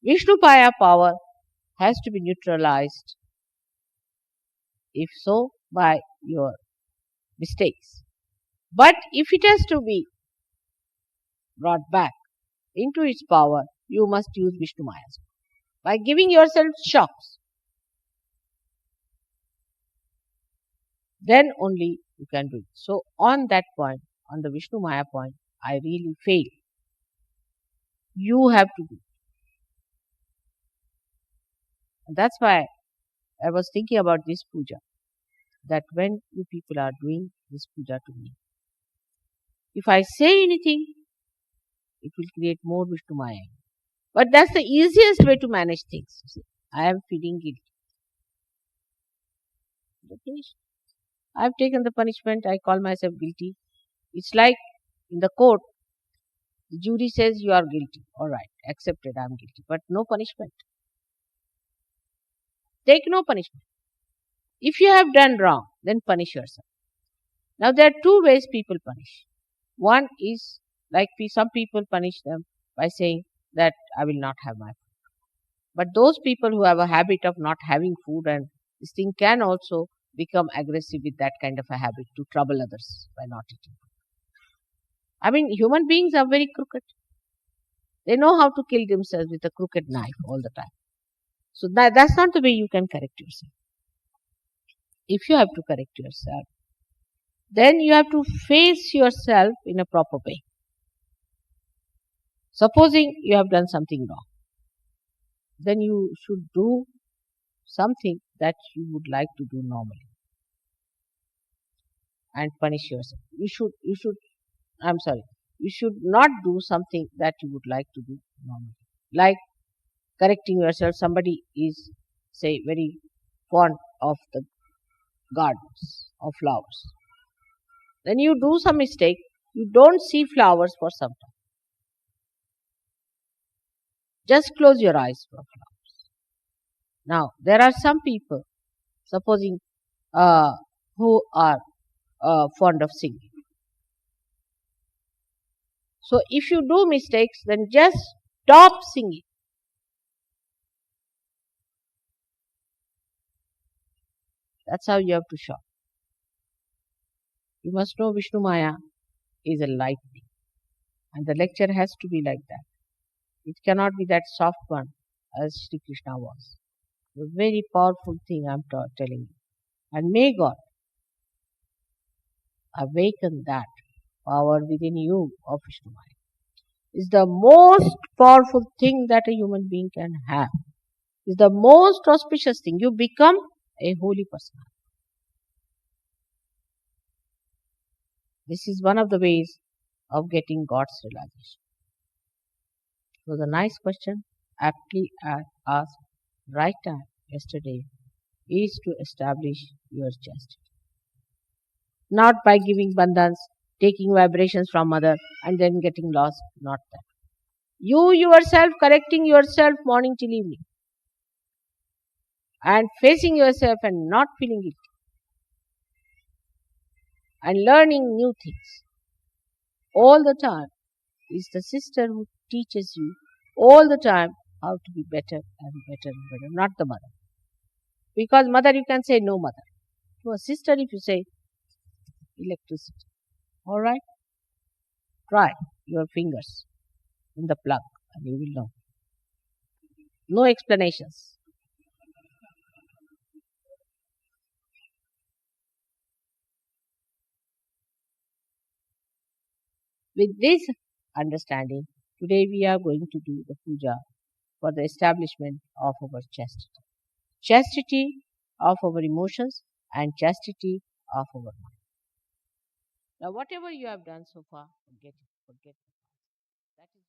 Vishnupaya power has to be neutralized, if so, by your mistakes. But if it has to be brought back into its power, you must use Vishnumaya by giving yourself shocks. Then only you can do it. So on that point, on the Vishnumaya point, I really fail. You have to do it. And that's why I was thinking about this puja, that when you people are doing this puja to me, if I say anything, it will create more Vishnumaya. But that's the easiest way to manage things. See, I am feeling guilty. I have taken the punishment, I call myself guilty. It's like in the court, the jury says you are guilty. Alright, accepted, I am guilty. But no punishment. Take no punishment. If you have done wrong, then punish yourself. Now there are two ways people punish. One is like some people punish them by saying that I will not have my food. But those people who have a habit of not having food, and this thing can also become aggressive with that kind of a habit to trouble others by not eating. I mean, human beings are very crooked. They know how to kill themselves with a crooked knife all the time. So that's not the way you can correct yourself. If you have to correct yourself, then you have to face yourself in a proper way. Supposing you have done something wrong, then you should do something that you would like to do normally and punish yourself. You should not do something that you would like to do normally. Like correcting yourself, somebody is, say, very fond of the gardens of flowers. Then you do some mistake, you don't see flowers for some time. Just close your eyes for flowers. Now, there are some people, supposing, who are fond of singing. So, if you do mistakes, then just stop singing. That's how you have to shout. You must know Vishnumaya is a lightning, and the lecture has to be like that. It cannot be that soft one as Shri Krishna was. A very powerful thing I am telling you. And may God awaken that power within you of Vishnumaya. It's the most powerful thing that a human being can have. It's the most auspicious thing. You become a holy person. This is one of the ways of getting God's realization. So the nice question, aptly asked right time yesterday, is to establish your chastity. Not by giving bandhans, taking vibrations from mother and then getting lost, not that. You yourself correcting yourself morning till evening and facing yourself and not feeling it and learning new things all the time is the sister who teaches you all the time how to be better and better and better, not the mother. Because mother, you can say no mother. To a sister, if you say electricity, all right, try your fingers in the plug and you will know. No explanations. With this understanding, today we are going to do the puja for the establishment of our chastity. Chastity of our emotions and chastity of our mind. Now, whatever you have done so far, forget it. Forget it. That is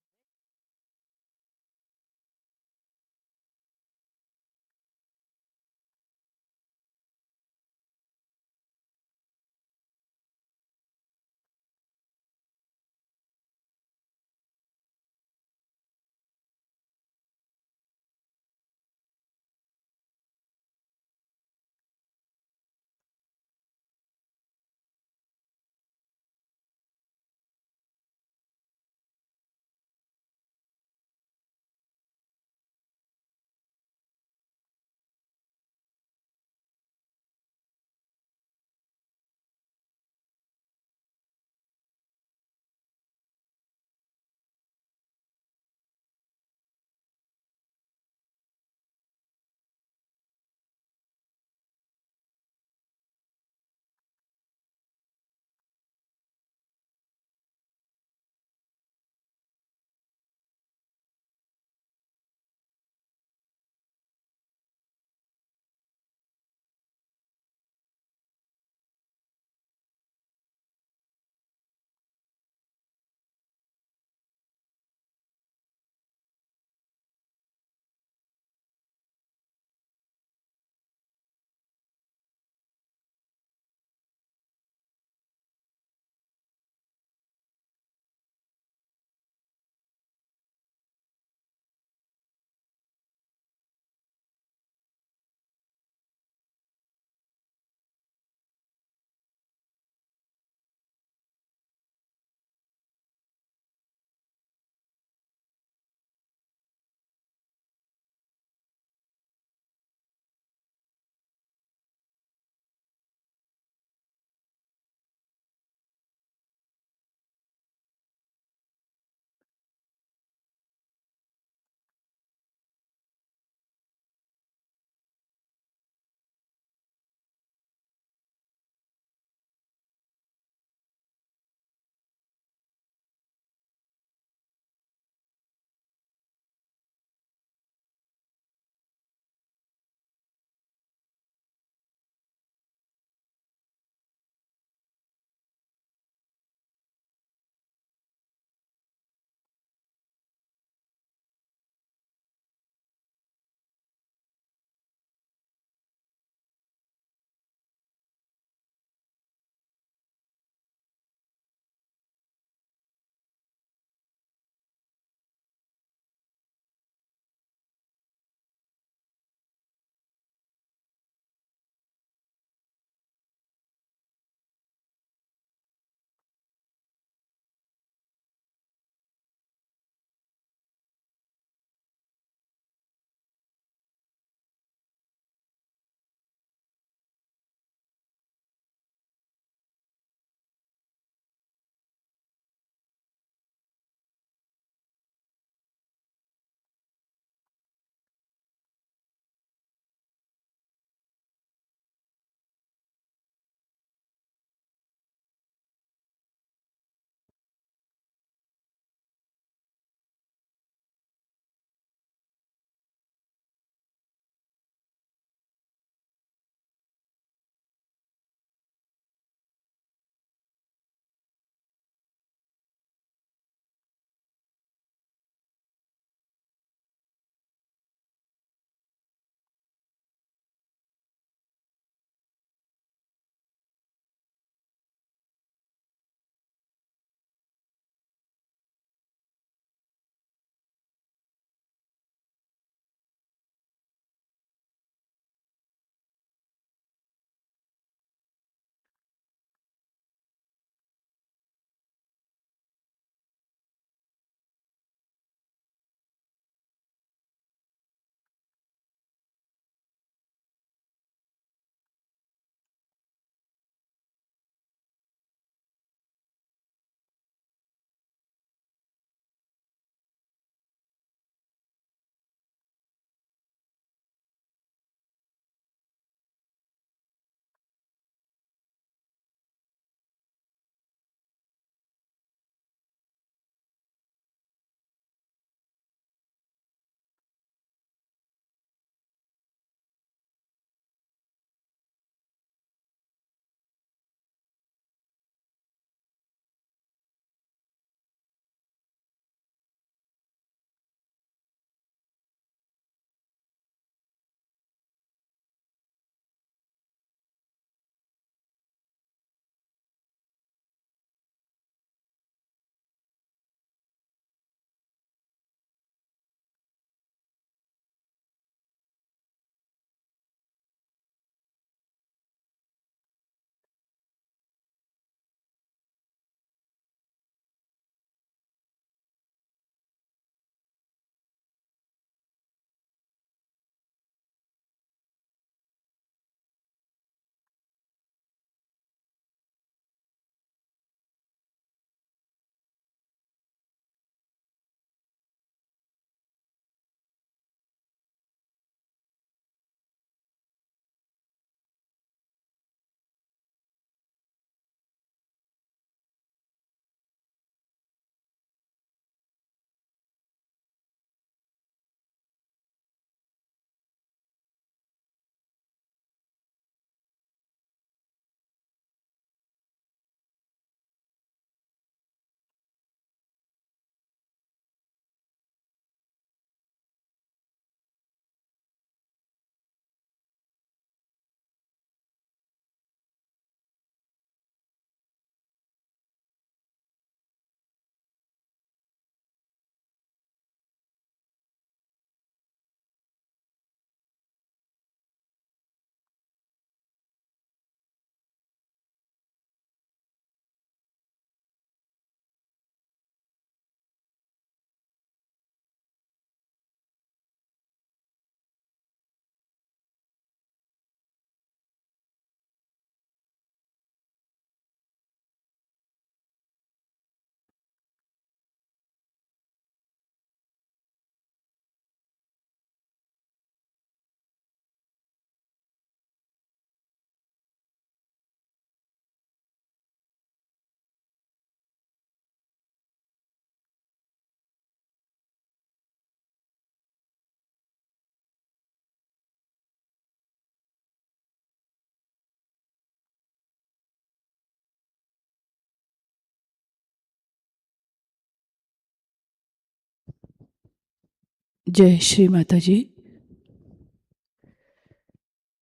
जय श्री माताजी।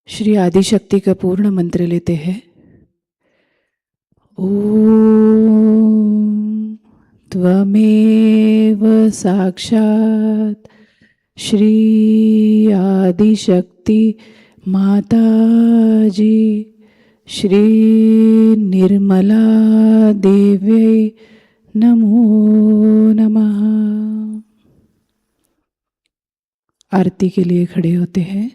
श्री आदिशक्ति का पूर्ण मंत्र लेते हैं। ओम त्वमेव साक्षात् श्री आदिशक्ति माताजी श्री निर्मला देव्यै नमो नमः। आरती के लिए खड़े होते हैं।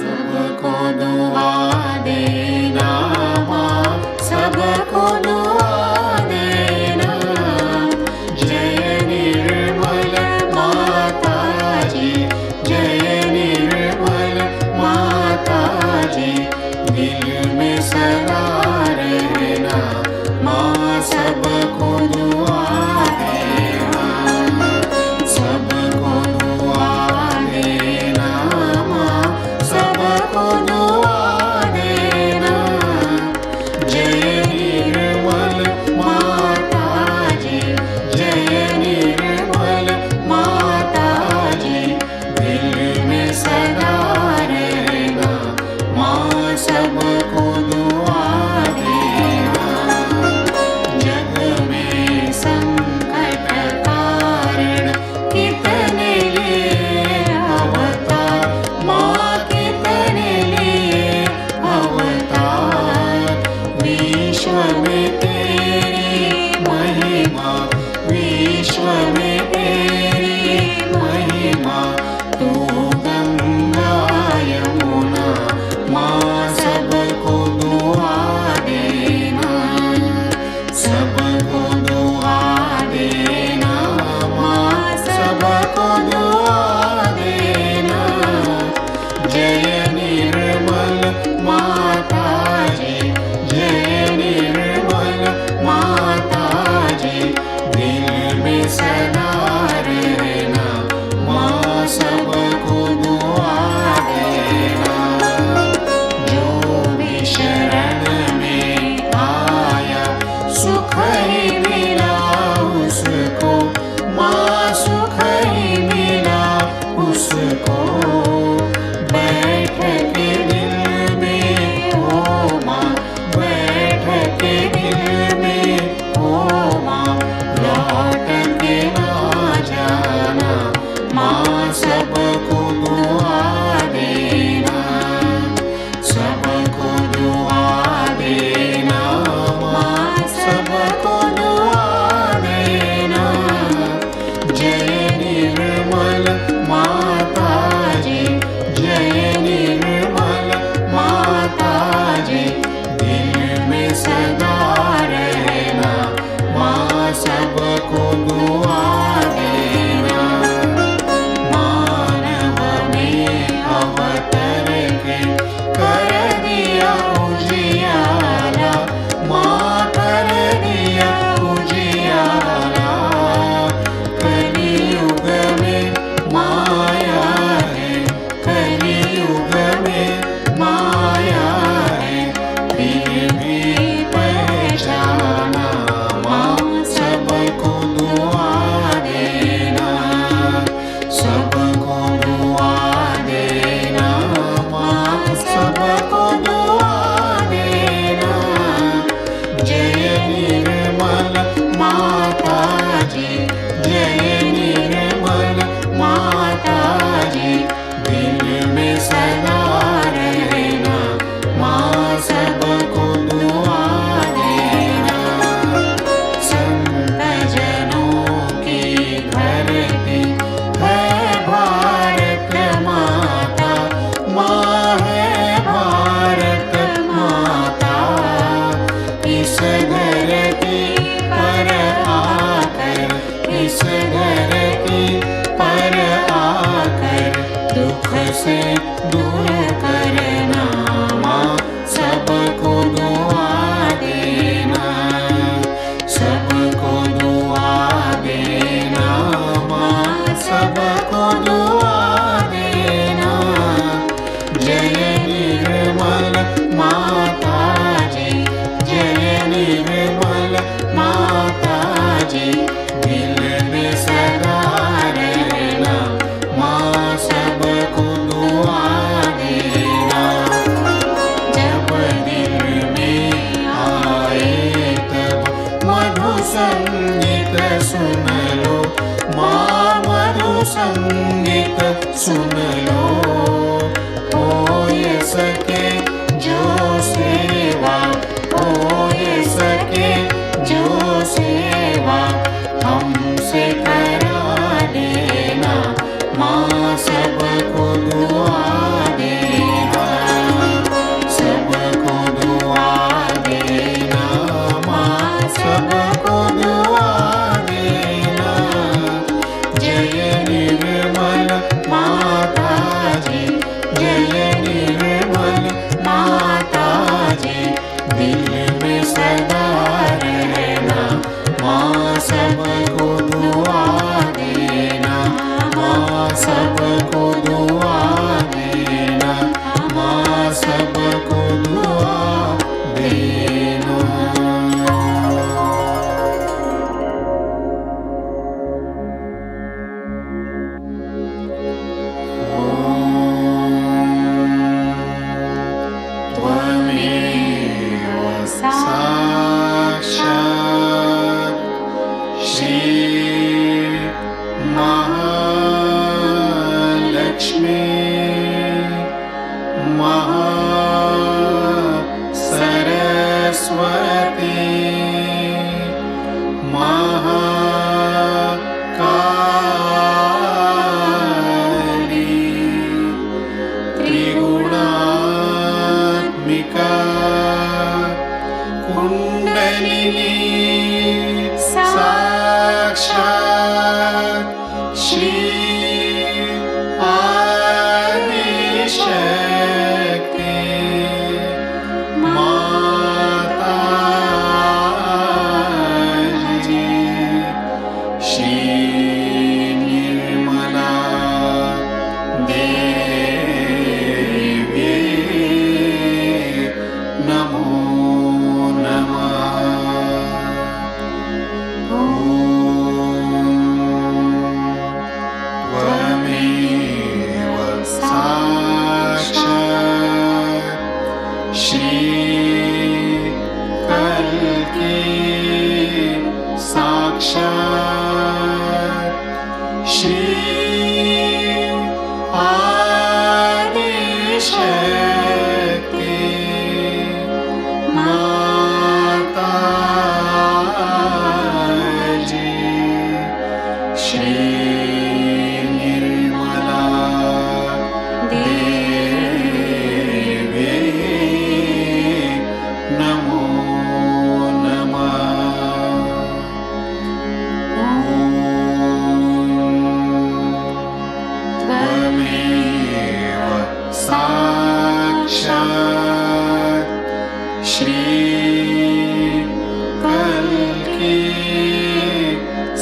सबको दुआ देना माँ, सबको दुआ देना। जय निर्मल माता जी, जय निर्मल माता जी। दिल में सदा रहना माँ, सबको दुआ देना, सबको दुआ देना माँ, सबको दुआ देना। जय निर्मल माता जी, जय निर्मल माता जी। दिल में सदा रहना माँ, सबको दुआ देना। जग में संकट कारण कितने लिए अवतार माँ, कितने लिए अवतार। विश्व में तेरी महिमा, विश्व में तेरी महिमा। तू गंगा यमुना माँ, सबको दुआ देना, सबको दुआ देना माँ, सबको दुआ देना। जय निर्मल माता जी, जय निर्मल माता जी। दिल में सदा रहना माँ, सबको दुआ देना। जो भी शरण में आया सुख ही मिला उसको माँ, सुख ही मिला उसको। बैठ के दिल में हो माँ, बैठ के दिल में हो माँ। लौट के ना से दूर करना, माँ सबको दुआ देना, सबको दुआ देना, माँ सबको दुआ देना। जय निर्मल माताजी, जय निर्मल माताजी, दिल में सदा रहना, माँ सबको दुआ देना। जब दिल में आए तब मधु संगीत सुन लो, माँ मधु संगीत सुन लो। हो ये सके जो सेवा, हो ये सके जो सेवा, हमसे करा देना, माँ सबको दुआ देना, सबको दुआ देना, माँ सबको दुआ देना। जय निर्मल माताजी, जय निर्मल माताजी, दिल में सदा रहना, माँ सबको दुआ देना, माँ सबको दुआ देना, माँ सबको दुआ देना। त्वमेव साक्षात् श्री महालक्ष्मी महासरस्वती महाकाली त्रिगुणात्मिका कुण्डलिनी साक्षात् श्री आदिशक्ति माताजी, श्री निर्मला देवी नमो नमः। त्वमेव साक्षात् श्री कल्की साक्षात् श्री आदिशक्ति माताजी, श्री निर्मला देवी नमो नमः। त्वमेव साक्षात् श्री कल्की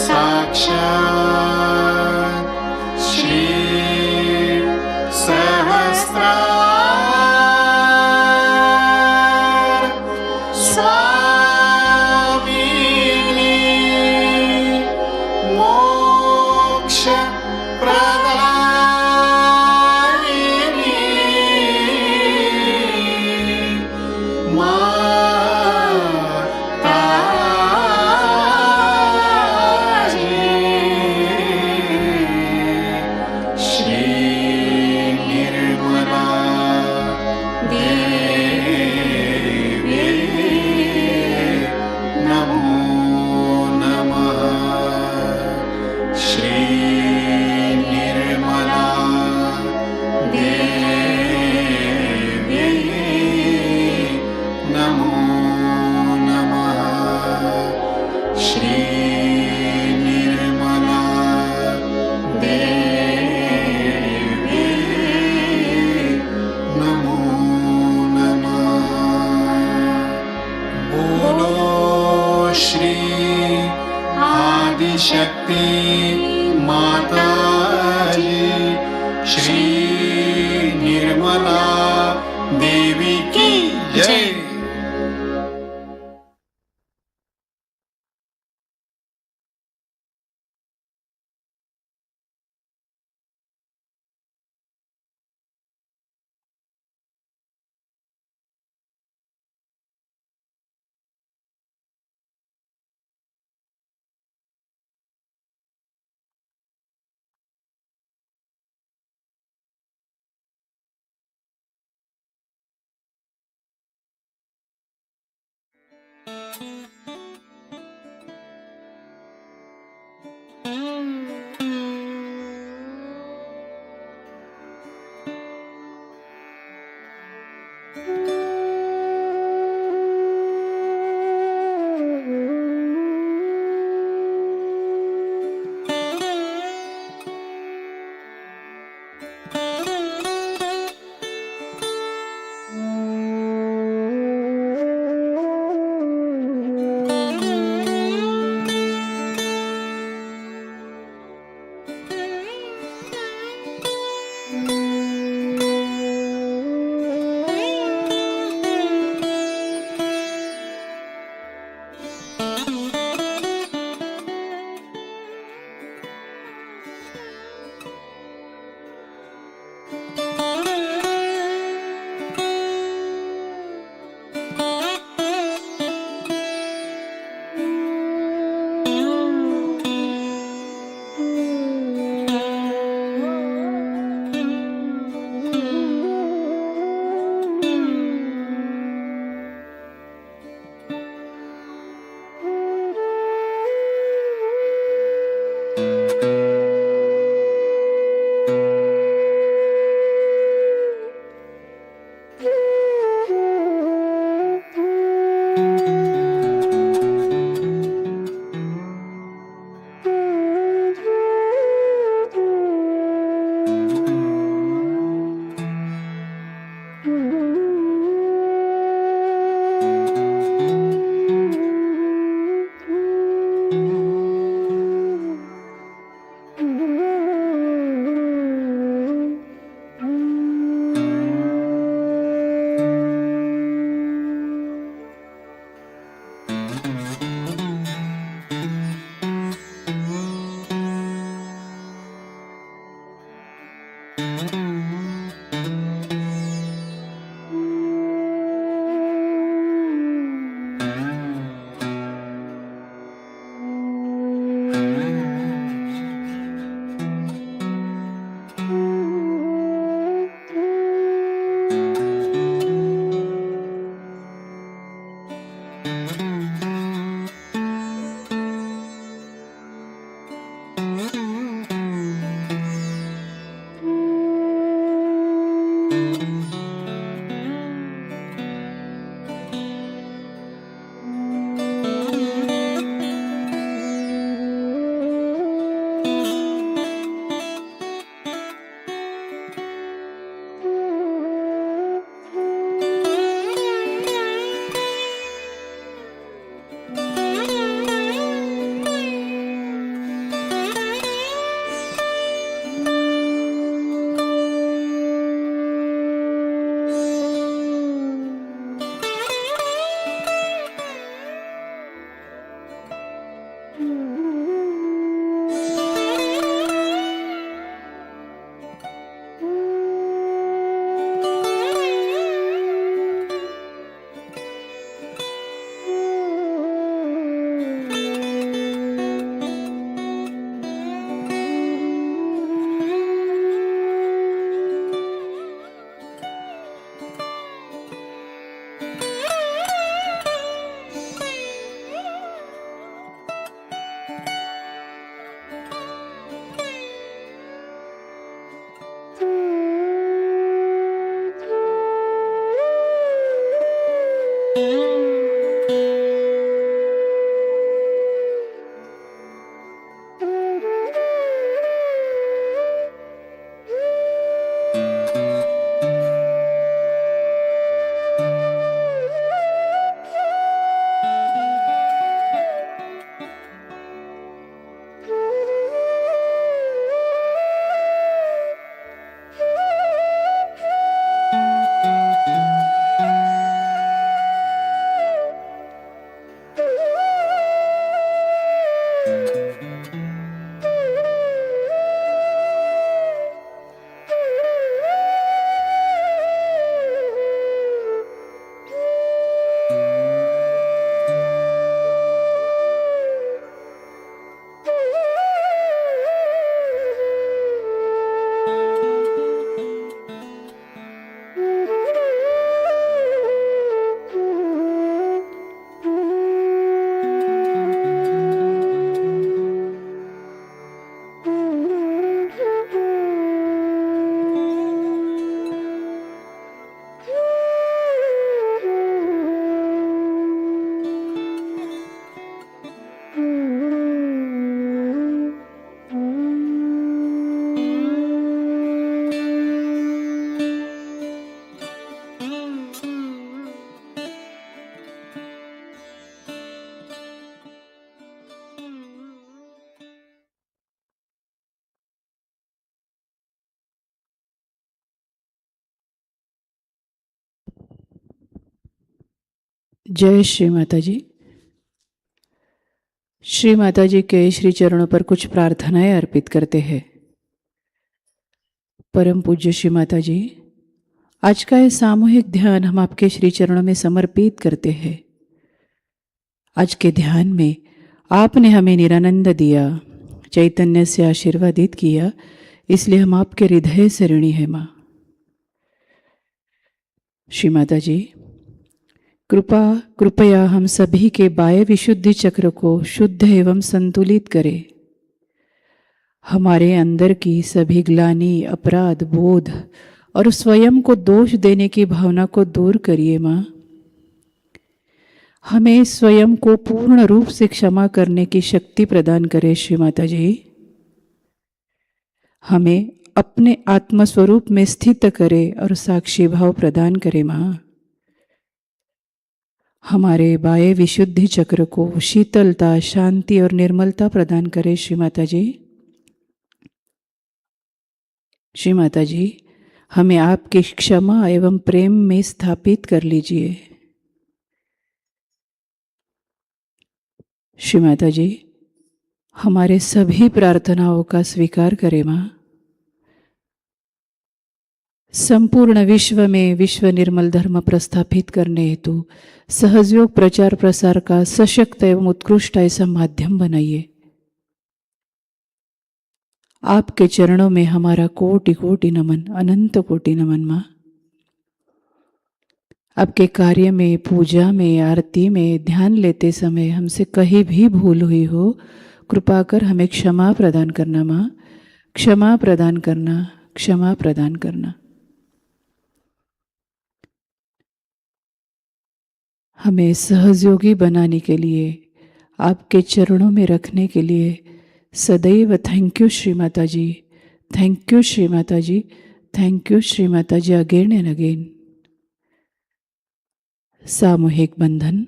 साक्षात् श्री सहस्रार स्वामिनी मोक्ष प्रदायिनी माताजी, श्री निर्मला देवी नमो नमः। श्री निर्मला माताजी श्री निर्मला देवी की जय। जय श्री माताजी। श्री माताजी के श्री चरणों पर कुछ प्रार्थनाएं अर्पित करते हैं। परम पूज्य श्री माताजी, आज का ये सामूहिक ध्यान हम आपके श्री चरणों में समर्पित करते हैं। आज के ध्यान में आपने हमें निरानंद दिया, चैतन्य से आशीर्वादित किया, इसलिए हम आपके हृदय से ऋणी हैं माँ। श्री माताजी, कृपया हम सभी के बाह्य विशुद्धि चक्र को शुद्ध एवं संतुलित करें। हमारे अंदर की सभी ग्लानि, अपराध बोध और स्वयं को दोष देने की भावना को दूर करिए माँ। हमें स्वयं को पूर्ण रूप से क्षमा करने की शक्ति प्रदान करें श्री माताजी। हमें अपने आत्मस्वरूप में स्थित करें और साक्षी भाव प्रदान करें माँ। हमारे बाह्य विशुद्धि चक्र को शीतलता, शांति और निर्मलता प्रदान करें श्री माताजी। श्री माताजी, हमें आपकी क्षमा एवं प्रेम में स्थापित कर लीजिए। श्री माताजी, हमारे सभी प्रार्थनाओं का स्वीकार करें माँ। संपूर्ण विश्व में विश्व निर्मल धर्म प्रस्थापित करने हेतु सहजयोग प्रचार प्रसार का सशक्त एवं उत्कृष्ट ऐसा माध्यम बनाइए। आपके चरणों में हमारा कोटि कोटि नमन, अनंत कोटि नमन माँ। आपके कार्य में, पूजा में, आरती में, ध्यान लेते समय हमसे कहीं भी भूल हुई हो, कृपा कर हमें क्षमा प्रदान करना माँ। क्षमा प्रदान करना, क्षमा प्रदान करना। हमें सहयोगी बनाने के लिए, आपके चरणों में रखने के लिए सदैव थैंक यू श्री माताजी, थैंक यू श्री माताजी, थैंक यू श्री माताजी अगेन एंड अगेन। सामूहिक बंधन।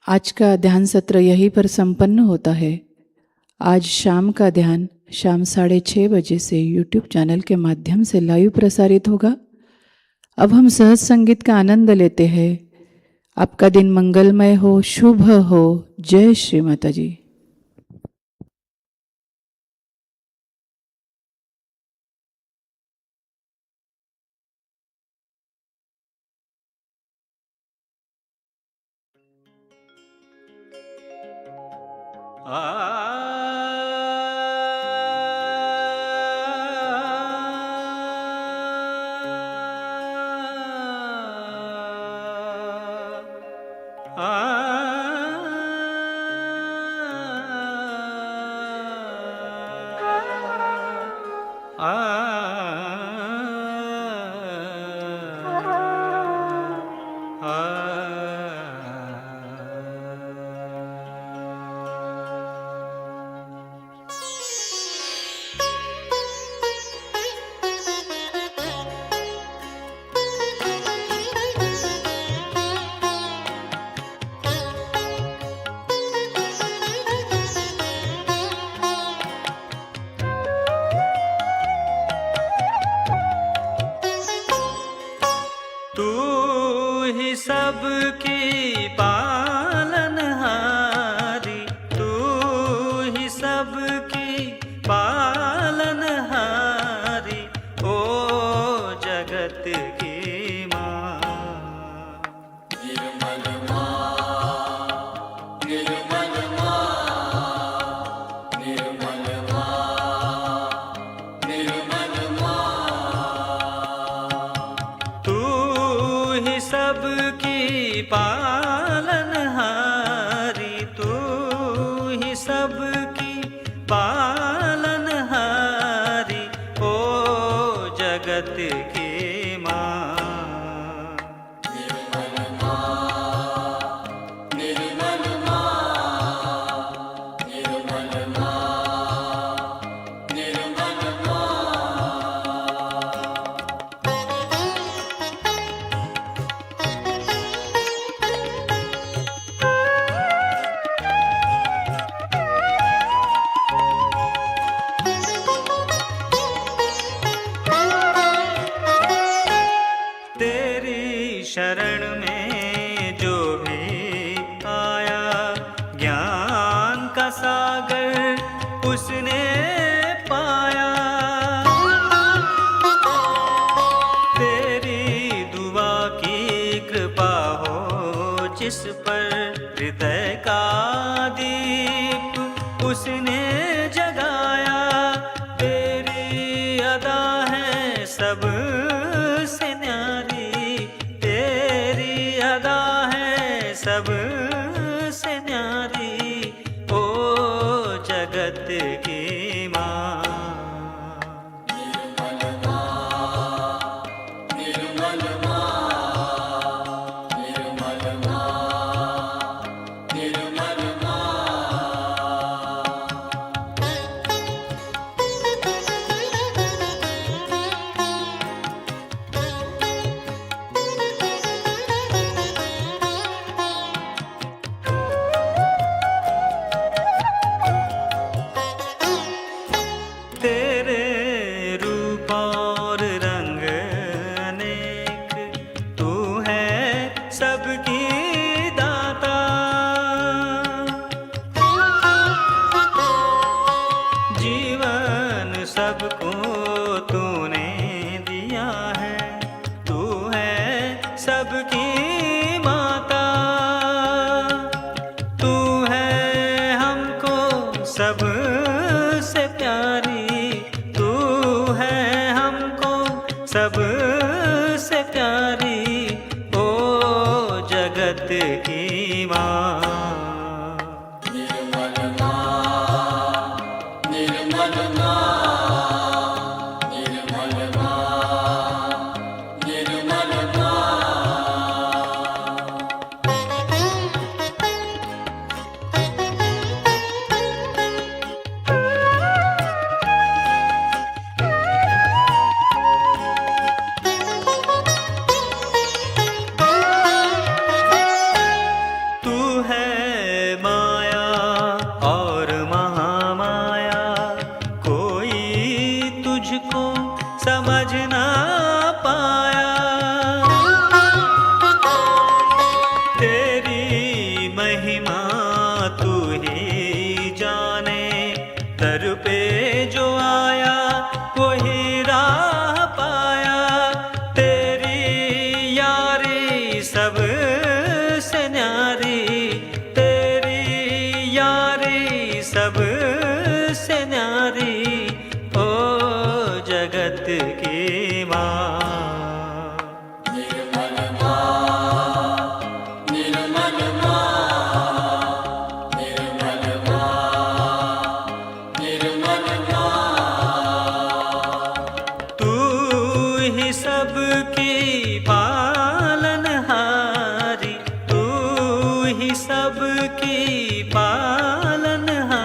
आज का ध्यान सत्र यहीं पर संपन्न होता है। आज शाम का ध्यान शाम 6:30 बजे से YouTube चैनल के माध्यम से लाइव प्रसारित होगा। अब हम सहज संगीत का आनंद लेते हैं। आपका दिन मंगलमय हो, शुभ हो। जय श्री माता जी। सबकी पालनहारी, तू ही सबकी पालनहारी, ओ जगत की माँ। निर्मल माँ, निर्मल माँ, निर्मल माँ, निर्मल माँ, तू ही सबकी पालनहारी, तू ही सबकी पालनहारी, जिस पर हृदय का दीप उसने जगाया, तेरी अदा है सबसे न्यारी, तेरी अदा है सबसे न्यारी, ओ जगत की माँ। सबको तूने दिया है, तू है सबकी माता, तू है हमको सबसे प्यारी, तू है हमको सबसे प्यारी, ओ जगत की माँ। समझ ना पाया, तेरी महिमा तू ही जाने, दर पे जो आया वही राह पाया, तेरी यारी सबसे न्यारी, तेरी यारी सबसे न्यारी, ओ जगत की माँ। निर्मल माँ, निर्मल माँ, निर्मल माँ, निर्मल माँ, तू ही सबकी पालनहारी, तू ही सबकी पालनहारी,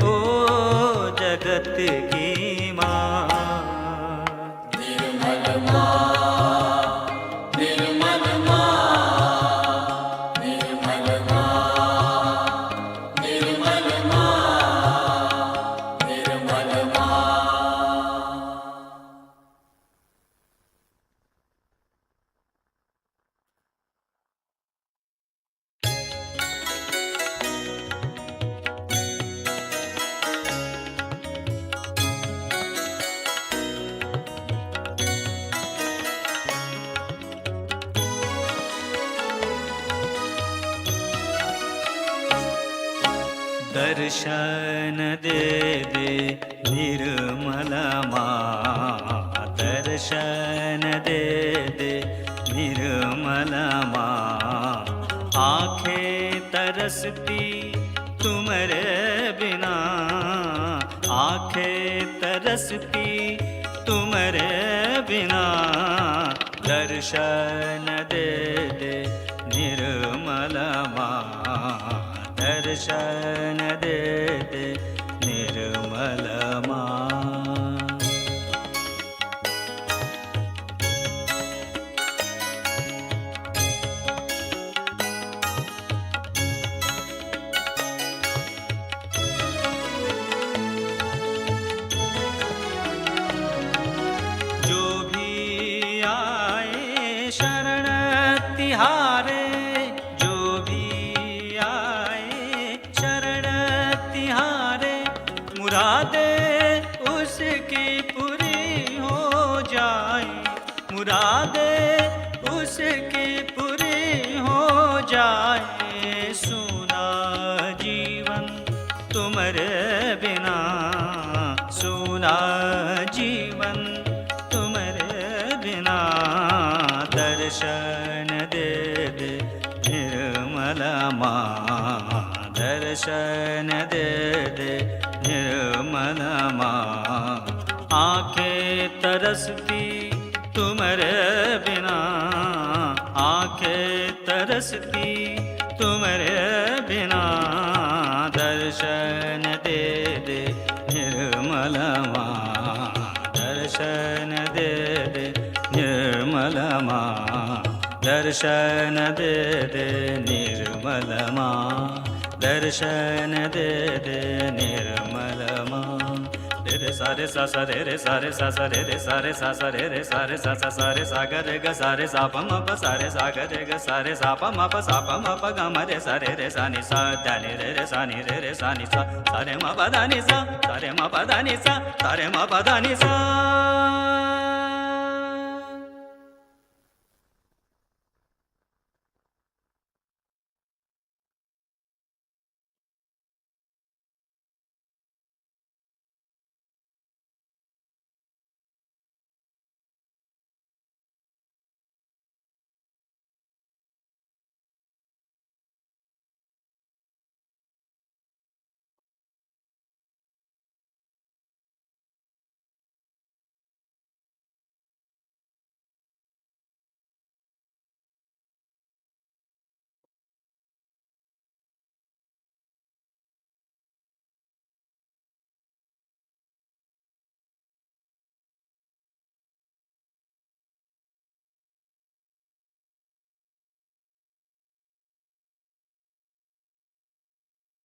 ओ जगत की दर्शन दे दे निर्मल माँ, दर्शन दे दे निर्मल माँ, आँखें तरसती तुम्हारे बिना, आँखें तरसती तुम्हारे बिना, दर्शन दे दे निर्मल माँ, दर्शन दे दे निर्मल माँ। जो भी आए शरण तिहारे, मुरादे उसकी पूरी हो जाए, मुरादे उसकी की पूरी हो जाए, सुना जीवन तुम्हारे बिना, सुना जीवन तुम्हारे बिना। दर्शन दे दे निर्मला माँ, दर्शन दे दे निर्मला माँ। आंखें तरसती तुम्हारे बिना, आंखें तरसती तुम्हारे बिना। दर्शन दे दे निर्मला माँ, दर्शन दे दे निर्मला माँ, दर्शन दे दे निर्मला माँ, दर्शन दे दे निर्मला माँ। रे सारे सा सा रे सारे सा सा रे सारे सा सा रे सारे सा सा सा रे सा ग रे ग सारे सा प म प सारे सा ग रे ग सारे सा प म प सा प म प ग म रे सा रे सा नि सा दा नि रे सा नि रे सा नि सा सा रे म प दा नि सा सा रे म प दा नि सा सा रे म प दा नि सा।